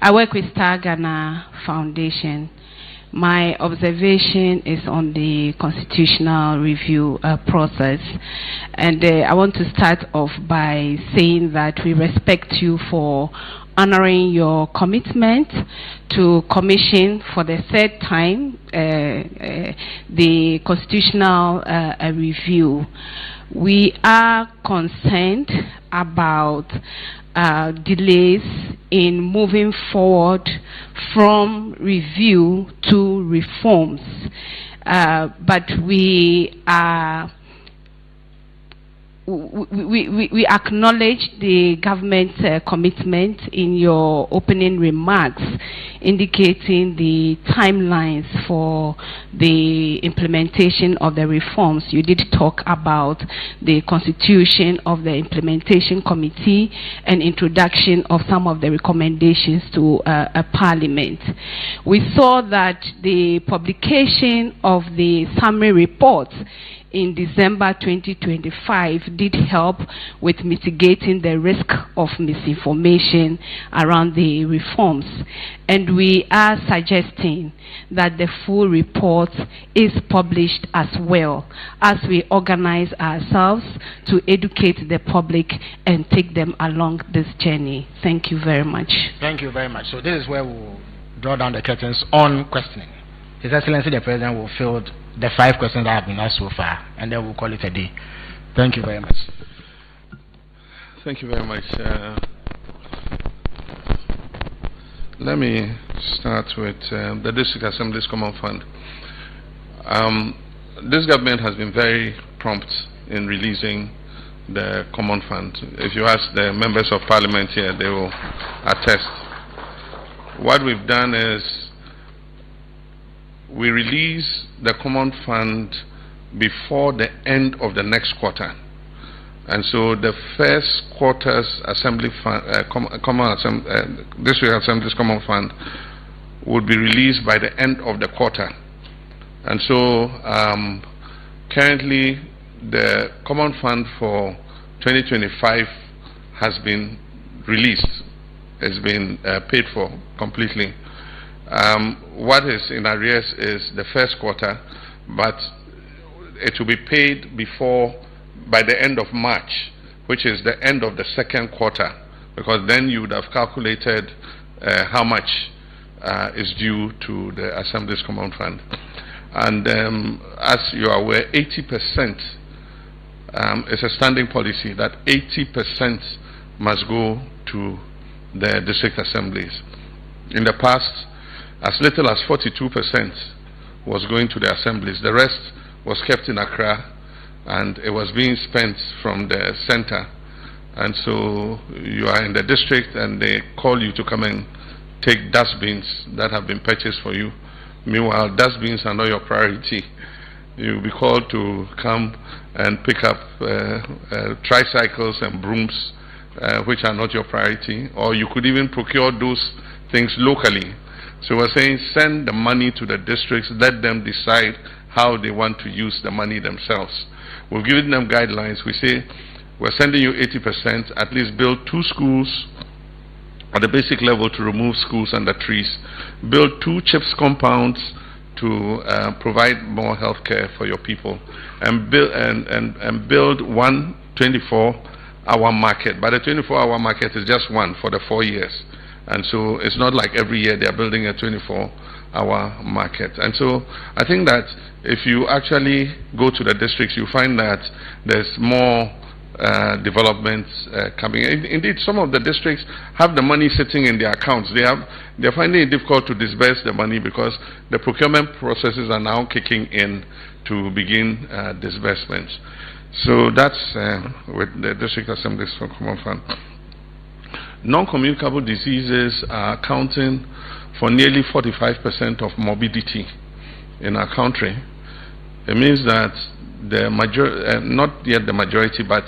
I work with Star Ghana Foundation. My observation is on the constitutional review process. And I want to start off by saying that we respect you for honoring your commitment to commission for the 3rd time the constitutional review. We are concerned about delays in moving forward from review to reforms, but we we acknowledge the government's commitment in your opening remarks, indicating the timelines for the implementation of the reforms. You did talk about the constitution of the implementation committee and introduction of some of the recommendations to a parliament. We saw that the publication of the summary report in December 2025 did help with mitigating the risk of misinformation around the reforms. And we are suggesting that the full report is published as well, as we organize ourselves to educate the public and take them along this journey. Thank you very much.
Thank you very much. So this is where we'll draw down the curtains on questioning. His Excellency the President will field the 5 questions that have been asked so far, and then we'll call it a day. Thank you very much.
Thank you very much. Let me start with the District Assembly's Common Fund. This government has been very prompt in releasing the Common Fund. If you ask the members of Parliament here, they will attest. What we've done is we release the Common Fund before the end of the next quarter. And so the first quarter's Assembly Fund, District Assembly's Common Fund will be released by the end of the quarter. And so currently the Common Fund for 2025 has been released. It's been paid for completely. What is in arrears is the first quarter, but it will be paid by the end of March, which is the end of the second quarter, because then you would have calculated how much is due to the Assembly's Common Fund. And as you are aware, 80% is a standing policy that 80% must go to the district assemblies. In the past, as little as 42% was going to the assemblies. The rest was kept in Accra, and it was being spent from the center. And so you are in the district, and they call you to come and take dustbins that have been purchased for you. Meanwhile, dustbins are not your priority. You'll be called to come and pick up tricycles and brooms, which are not your priority. Or you could even procure those things locally. So we're saying send the money to the districts, let them decide how they want to use the money themselves. We've given them guidelines. We say we're sending you 80%, at least build 2 schools at the basic level to remove schools under trees, build 2 CHIPS compounds to provide more health care for your people, and build 1 24-hour market. But the 24-hour market is just one for the 4 years. And so it's not like every year they're building a 24-hour market. And so I think that if you actually go to the districts, you find that there's more developments coming. Indeed, some of the districts have the money sitting in their accounts. They're finding it difficult to disburse the money because the procurement processes are now kicking in to begin disbursements. So that's with the District Assemblies for Common Fund. Non-communicable diseases are accounting for nearly 45% of morbidity in our country. It means that the not yet the majority, but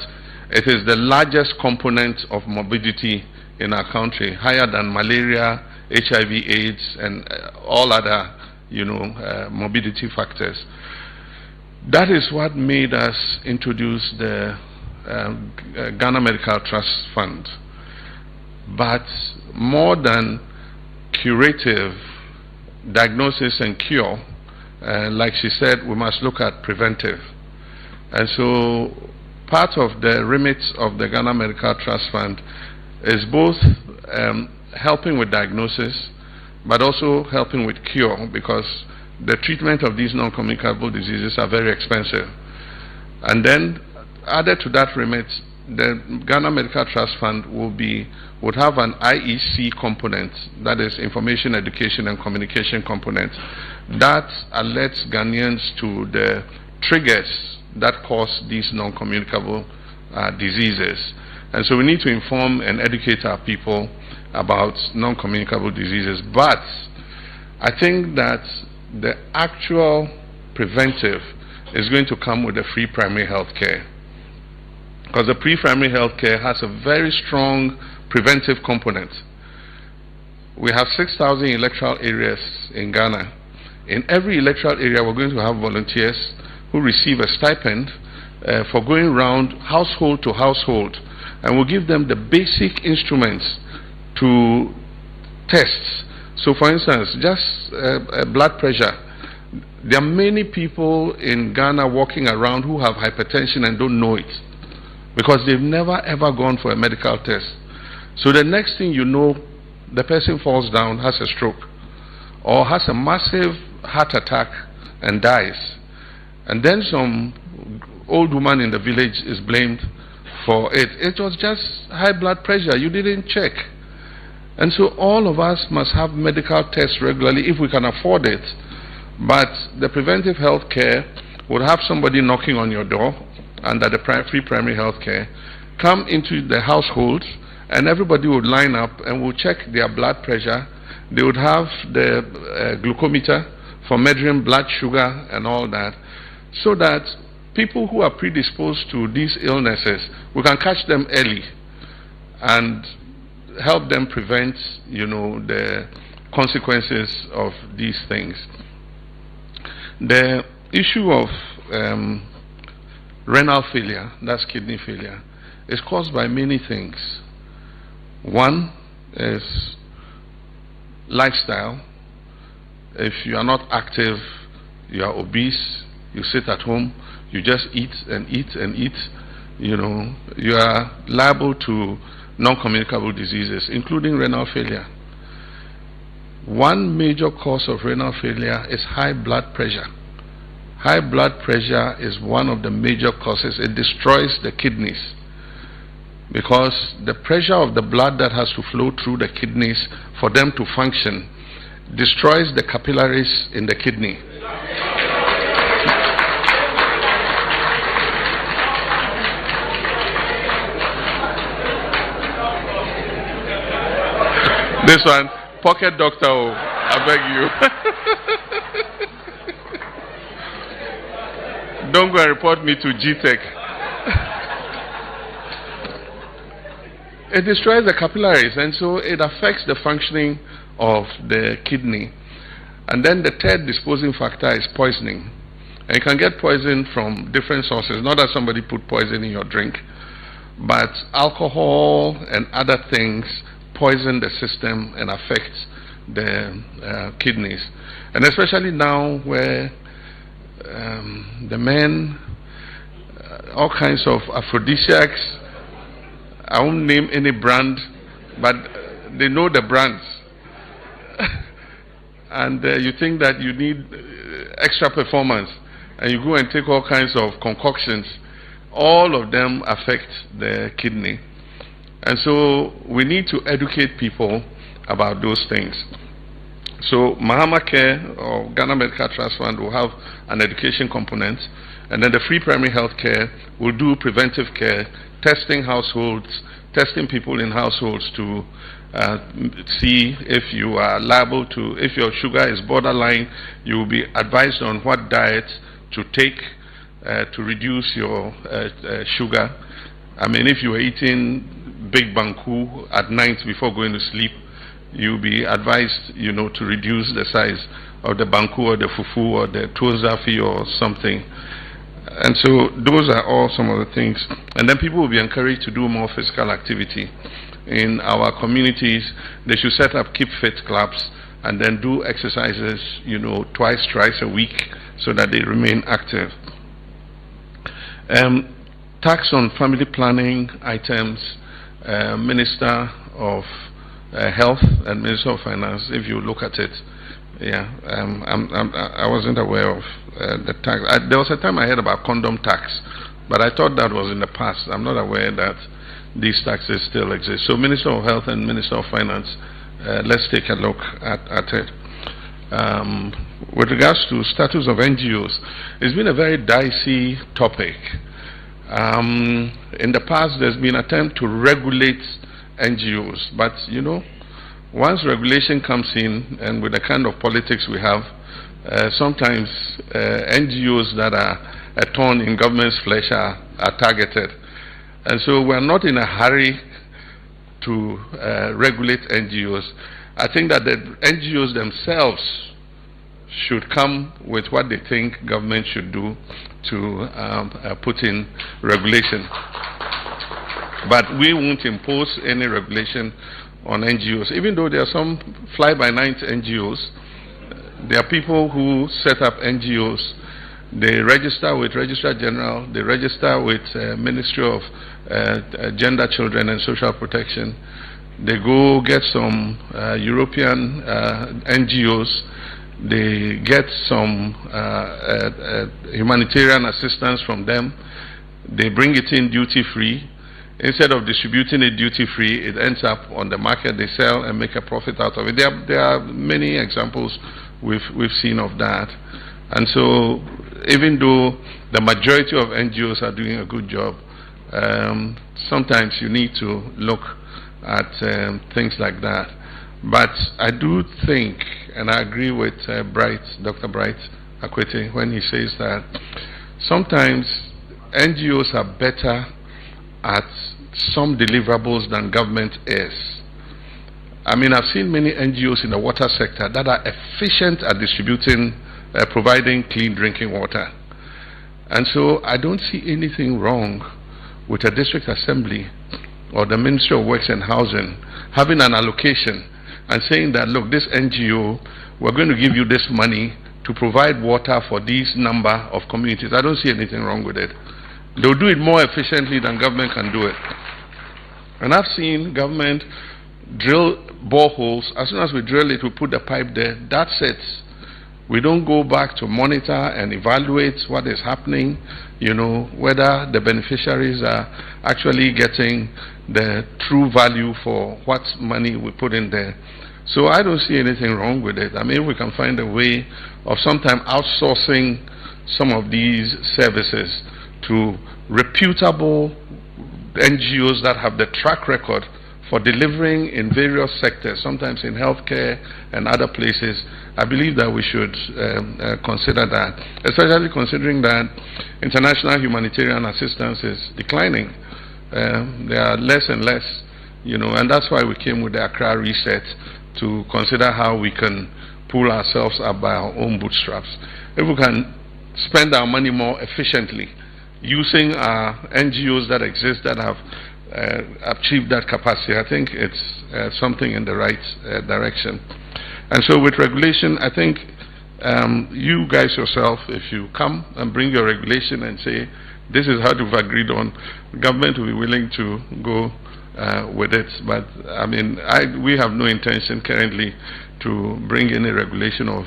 it is the largest component of morbidity in our country, higher than malaria, HIV/AIDS, and all other, morbidity factors. That is what made us introduce the Ghana Medical Trust Fund. But more than curative diagnosis and cure, like she said, we must look at preventive. And so part of the remit of the Ghana Medical Trust Fund is both helping with diagnosis, but also helping with cure, because the treatment of these non-communicable diseases are very expensive. And then added to that remit, the Ghana Medical Trust Fund would have an IEC component, that is information, education, and communication component, that alerts Ghanaians to the triggers that cause these non-communicable diseases. And so we need to inform and educate our people about non-communicable diseases. But I think that the actual preventive is going to come with the free primary health care. Because the pre-primary health care has a very strong preventive component. We have 6,000 electoral areas in Ghana. In every electoral area, we're going to have volunteers who receive a stipend for going around household to household, and we'll give them the basic instruments to tests. So for instance, just blood pressure. There are many people in Ghana walking around who have hypertension and don't know it because they've never ever gone for a medical test. So the next thing you know, the person falls down, has a stroke, or has a massive heart attack and dies. And then some old woman in the village is blamed for it. It was just high blood pressure. You didn't check. And so all of us must have medical tests regularly if we can afford it. But the preventive health care would have somebody knocking on your door under the free primary health care, come into the household, and everybody would line up and would check their blood pressure. They would have the glucometer for measuring blood sugar and all that, so that people who are predisposed to these illnesses, we can catch them early and help them prevent, the consequences of these things. The issue of renal failure, that's kidney failure, is caused by many things. One is lifestyle. If you are not active, you are obese, you sit at home, you just eat and eat and eat, you are liable to non-communicable diseases, including renal failure. One major cause of renal failure is high blood pressure. High blood pressure is one of the major causes. It destroys the kidneys because the pressure of the blood that has to flow through the kidneys for them to function destroys the capillaries in the kidney. This one, pocket doctor, I beg you. Don't go and report me to GTech. It destroys the capillaries, and so it affects the functioning of the kidney. And then the third disposing factor is poisoning. And you can get poison from different sources, not that somebody put poison in your drink, but alcohol and other things poison the system and affect the kidneys. And especially now where the men, all kinds of aphrodisiacs, I won't name any brand, but they know the brands. And you think that you need extra performance, and you go and take all kinds of concoctions. All of them affect the kidney. And so we need to educate people about those things. So Mahama Care or Ghana Medical Trust Fund will have an education component, and then the free primary health care will do preventive care, testing households, testing people in households to see if you are liable to, if your sugar is borderline, you will be advised on what diet to take to reduce your sugar. I mean, if you are eating big banku at night before going to sleep, you'll be advised, to reduce the size of the banku or the fufu or the tuonzafi or something. And so those are all some of the things. And then people will be encouraged to do more physical activity. In our communities, they should set up Keep Fit clubs and then do exercises, twice, thrice a week so that they remain active. Tax on family planning items, Minister of Health and Minister of Finance, if you look at it, I wasn't aware of the tax. There was a time I heard about condom tax, but I thought that was in the past. I'm not aware that these taxes still exist. So Minister of Health and Minister of Finance, let's take a look at it. With regards to status of NGOs, it's been a very dicey topic. In the past, there's been an attempt to regulate NGOs, but you know, once regulation comes in, and with the kind of politics we have, sometimes NGOs that are a thorn in government's flesh are targeted. And so we're not in a hurry to regulate NGOs. I think that the NGOs themselves should come with what they think government should do to put in regulation. But we won't impose any regulation on NGOs. Even though there are some fly-by-night NGOs, there are people who set up NGOs. They register with Registrar General, they register with Ministry of Gender, Children and Social Protection. They go get some European NGOs. They get some humanitarian assistance from them. They bring it in duty-free. Instead of distributing it duty-free, it ends up on the market. They sell and make a profit out of it. There are many examples we've seen of that. And so, even though the majority of NGOs are doing a good job, sometimes you need to look at things like that. But I do think, and I agree with Dr. Bright Akwete, when he says that sometimes NGOs are better at some deliverables than government is. I mean, I've seen many NGOs in the water sector that are efficient at distributing, providing clean drinking water. And so I don't see anything wrong with a district assembly or the Ministry of Works and Housing having an allocation and saying that, look, this NGO, we're going to give you this money to provide water for these number of communities. I don't see anything wrong with it. They'll do it more efficiently than government can do it. And I've seen government drill boreholes. As soon as we drill it, we put the pipe there. That's it. We don't go back to monitor and evaluate what is happening, you know, whether the beneficiaries are actually getting the true value for what money we put in there. So I don't see anything wrong with it. I mean, we can find a way of sometime outsourcing some of these services to reputable NGOs that have the track record for delivering in various sectors, sometimes in healthcare and other places. I believe that we should consider that, especially considering that international humanitarian assistance is declining. There are less and less, you know, and that's why we came with the Accra Reset to consider how we can pull ourselves up by our own bootstraps. If we can spend our money more efficiently, using our NGOs that exist that have achieved that capacity, I think it's something in the right direction. And so with regulation, I think you guys yourself, if you come and bring your regulation and say, this is how we've agreed on, government will be willing to go with it. But I mean, we have no intention currently to bring any regulation of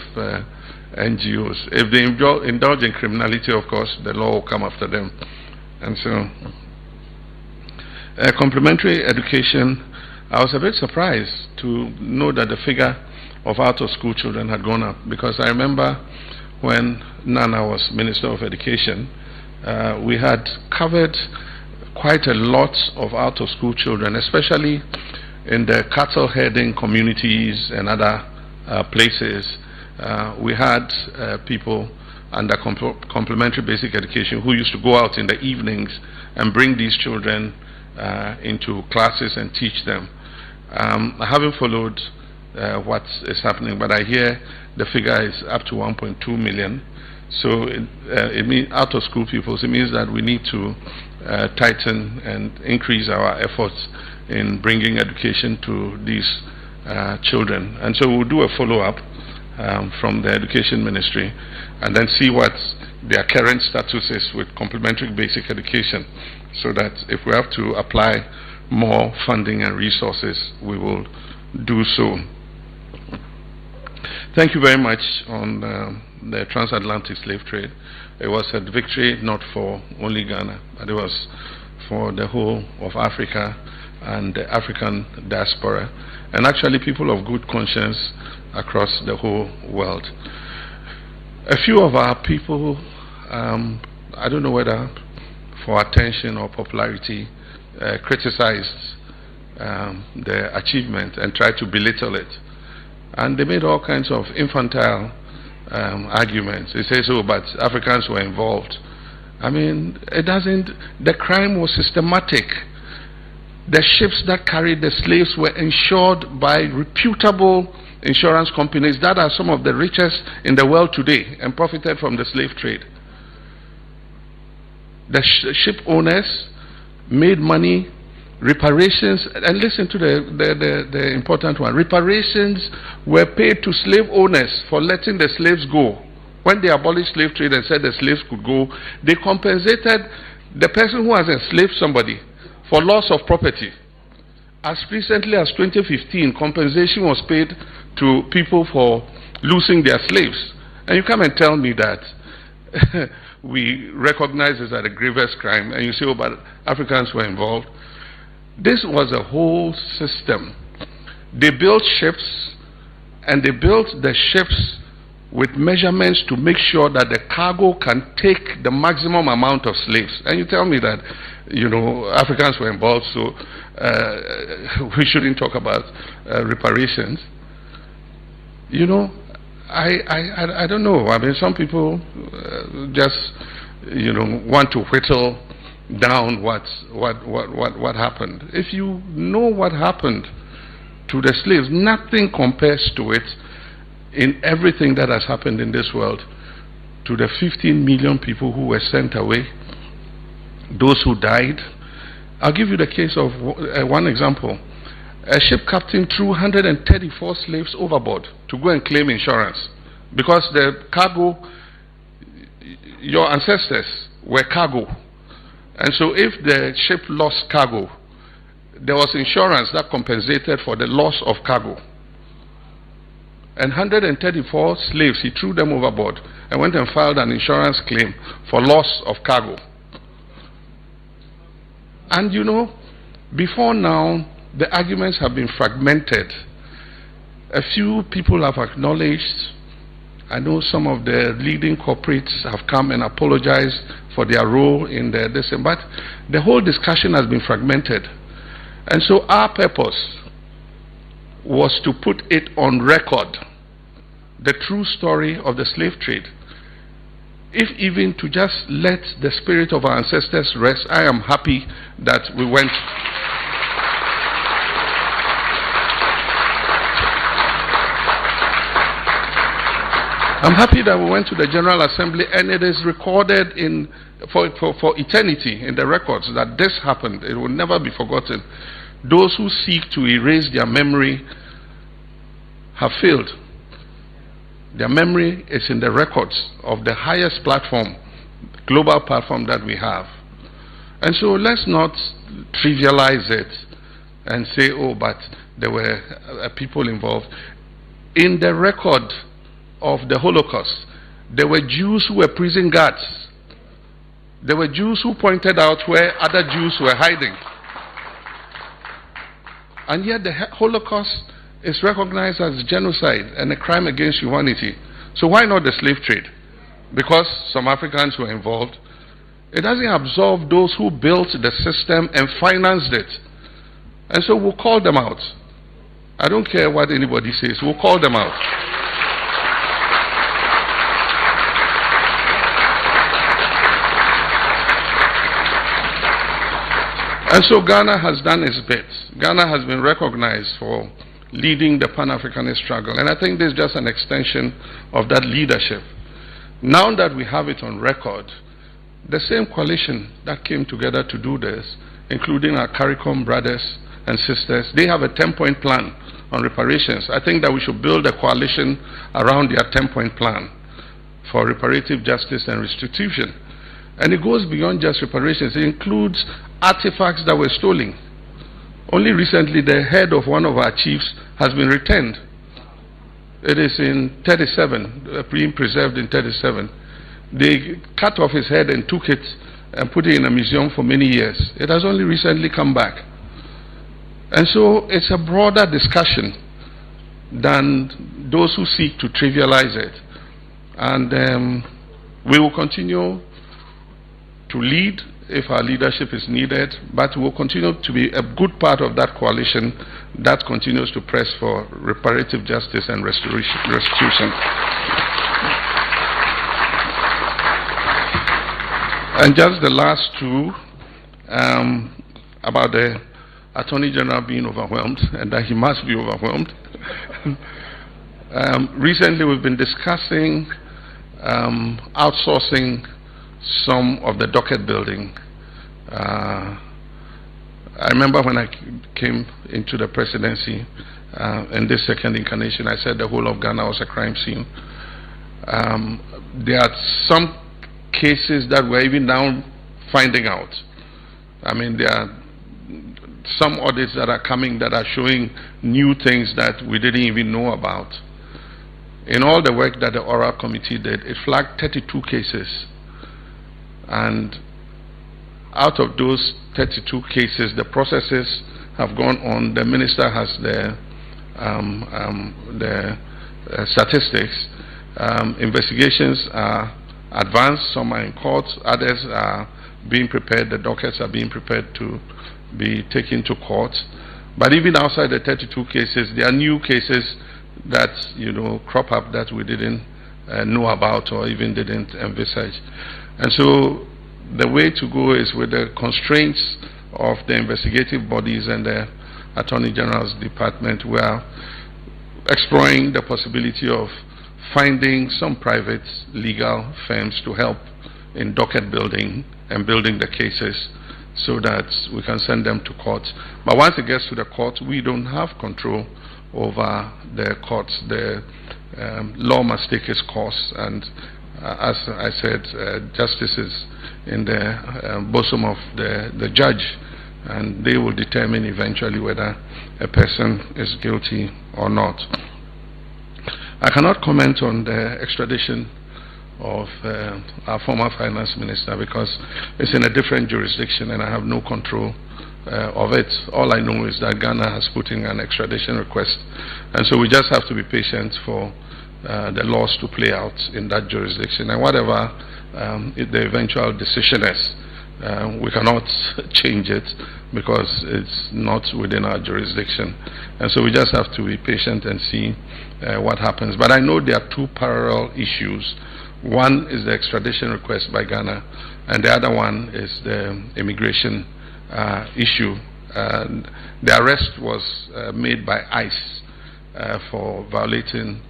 NGOs. If they indulge in criminality, of course, the law will come after them. And so, complementary education, I was a bit surprised to know that the figure of out-of-school children had gone up, because I remember when Nana was Minister of Education, we had covered quite a lot of out-of-school children, especially in the cattle herding communities and other places. We had people under complementary basic education who used to go out in the evenings and bring these children into classes and teach them. I haven't followed what is happening, but I hear the figure is up to 1.2 million. So it means out-of-school pupils. It means that we need to tighten and increase our efforts in bringing education to these children. And so we'll do a follow-up from the Education Ministry and then see what their current status is with complementary basic education, so that if we have to apply more funding and resources, we will do so. Thank you very much on the transatlantic slave trade. It was a victory not for only Ghana, but it was for the whole of Africa and the African diaspora, and actually people of good conscience across the whole world. A few of our people, I don't know whether for attention or popularity, criticized the achievement and tried to belittle it. And they made all kinds of infantile arguments. They say, so, but Africans were involved. I mean, it doesn't, the crime was systematic. The ships that carried the slaves were insured by reputable insurance companies that are some of the richest in the world today and profited from the slave trade. The ship owners made money. Reparations, and listen to the important one, reparations were paid to slave owners for letting the slaves go. When they abolished slave trade and said the slaves could go, they compensated the person who has enslaved somebody for loss of property. As recently as 2015, compensation was paid to people for losing their slaves. And you come and tell me that we recognize this as a grievous crime, and you say, oh, but Africans were involved. This was a whole system. They built ships, and they built the ships with measurements to make sure that the cargo can take the maximum amount of slaves. And you tell me that, you know, Africans were involved, so we shouldn't talk about reparations. You know, I don't know. I mean, some people just, you know, want to whittle down what happened. If you know what happened to the slaves, nothing compares to it in everything that has happened in this world, to the 15 million people who were sent away, those who died. I'll give you the case of one example. A ship captain threw 134 slaves overboard to go and claim insurance because the cargo, your ancestors were cargo. And so if the ship lost cargo, there was insurance that compensated for the loss of cargo. And 134 slaves, he threw them overboard and went and filed an insurance claim for loss of cargo. And you know, before now, the arguments have been fragmented. A few people have acknowledged. I know some of the leading corporates have come and apologized for their role in this, but the whole discussion has been fragmented. And so our purpose was to put it on record, the true story of the slave trade. If even to just let the spirit of our ancestors rest, I am happy that we went. I'm happy that we went to the General Assembly and it is recorded for eternity in the records that this happened. It will never be forgotten. Those who seek to erase their memory have failed. Their memory is in the records of the highest platform, global platform that we have. And so let's not trivialize it and say, oh, but there were people involved. In the record of the Holocaust, there were Jews who were prison guards. There were Jews who pointed out where other Jews were hiding. And yet the Holocaust is recognized as genocide and a crime against humanity. So why not the slave trade? Because some Africans were involved. It doesn't absolve those who built the system and financed it. And so we'll call them out. I don't care what anybody says, we'll call them out. And so Ghana has done its bit. Ghana has been recognized for leading the Pan-Africanist struggle. And I think this is just an extension of that leadership. Now that we have it on record, the same coalition that came together to do this, including our CARICOM brothers and sisters, they have a 10-point plan on reparations. I think that we should build a coalition around their 10-point plan for reparative justice and restitution. And it goes beyond just reparations. It includes artifacts that were stolen. Only recently, the head of one of our chiefs has been returned. It is in 37, being preserved in 37. They cut off his head and took it and put it in a museum for many years. It has only recently come back. And so it's a broader discussion than those who seek to trivialize it. And we will continue to lead if our leadership is needed, but we'll continue to be a good part of that coalition that continues to press for reparative justice and restitution. And just the last two, about the Attorney General being overwhelmed, and that he must be overwhelmed. Recently we've been discussing outsourcing some of the docket building. I remember when I came into the presidency in this second incarnation, I said the whole of Ghana was a crime scene. There are some cases that we're even now finding out. I mean, there are some audits that are coming that are showing new things that we didn't even know about. In all the work that the oral committee did, it flagged 32 cases. And out of those 32 cases, the processes have gone on. The minister has the statistics. Investigations are advanced. Some are in court. Others are being prepared. The dockets are being prepared to be taken to court. But even outside the 32 cases, there are new cases that crop up that we didn't know about or even didn't envisage. And so the way to go is with the constraints of the investigative bodies and the Attorney General's department. We are exploring the possibility of finding some private legal firms to help in docket building and building the cases so that we can send them to court. But once it gets to the court, we don't have control over the courts. The law must take its course, and as I said, justice is in the bosom of the judge, and they will determine eventually whether a person is guilty or not. I cannot comment on the extradition of our former finance minister because it's in a different jurisdiction and I have no control of it. All I know is that Ghana has put in an extradition request, and so we just have to be patient for the laws to play out in that jurisdiction, and whatever the eventual decision is, we cannot change it because it's not within our jurisdiction, and so we just have to be patient and see what happens. But I know there are two parallel issues. One is the extradition request by Ghana, and the other one is the immigration issue. The arrest was made by ICE for violating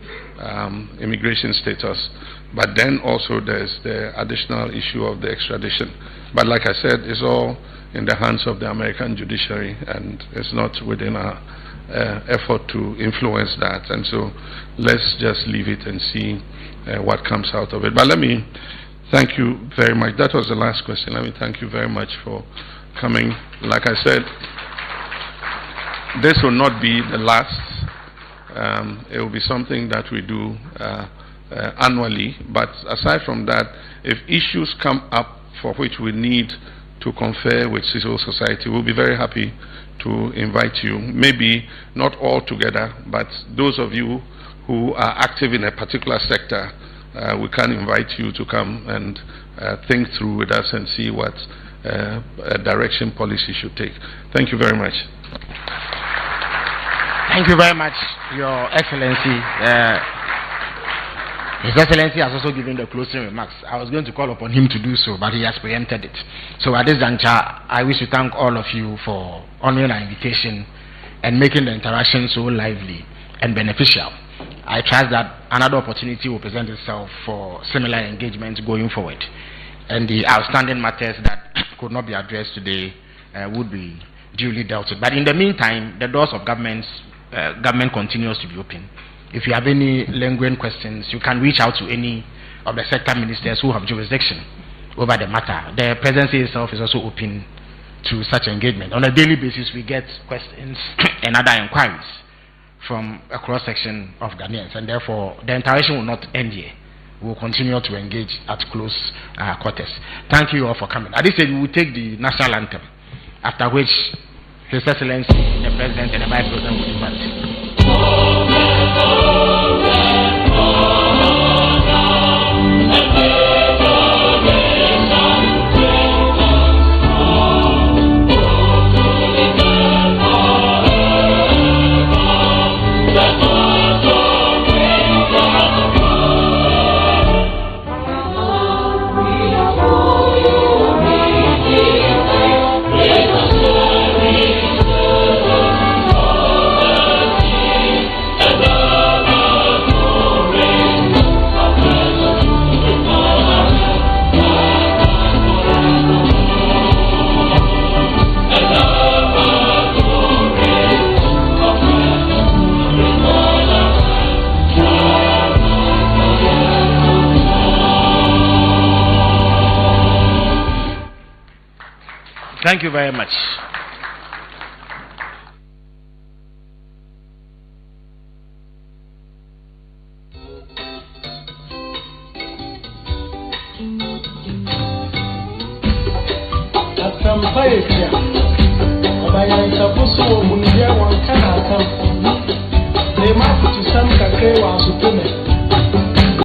immigration status, but then also there's the additional issue of the extradition. But like I said, it's all in the hands of the American judiciary, and it's not within our effort to influence that. And so let's just leave it and see what comes out of it. But let me thank you very much. That was the last question. Let me thank you very much for coming. Like I said, this will not be the last. It will be something that we do annually. But aside from that, if issues come up for which we need to confer with civil society, we'll be very happy to invite you. Maybe not all together, but those of you who are active in a particular sector, we can invite you to come and think through with us and see what direction policy should take. Thank you very much.
Thank you very much, Your Excellency. His Excellency has also given the closing remarks. I was going to call upon him to do so, but he has preempted it. So at this juncture, I wish to thank all of you for honoring our invitation and making the interaction so lively and beneficial. I trust that another opportunity will present itself for similar engagement going forward, and the outstanding matters that could not be addressed today would be duly dealt with. But in the meantime, the doors of government continues to be open. If you have any lingering questions, you can reach out to any of the sector ministers who have jurisdiction over the matter. The presidency itself is also open to such engagement. On a daily basis, we get questions and other inquiries from a cross-section of Ghanaians, and therefore the interaction will not end here. We will continue to engage at close quarters. Thank you all for coming. At this stage, we will take the national anthem, after which His Excellency, the President and the Vice President will depart. Thank you very much.
They might put some kakre was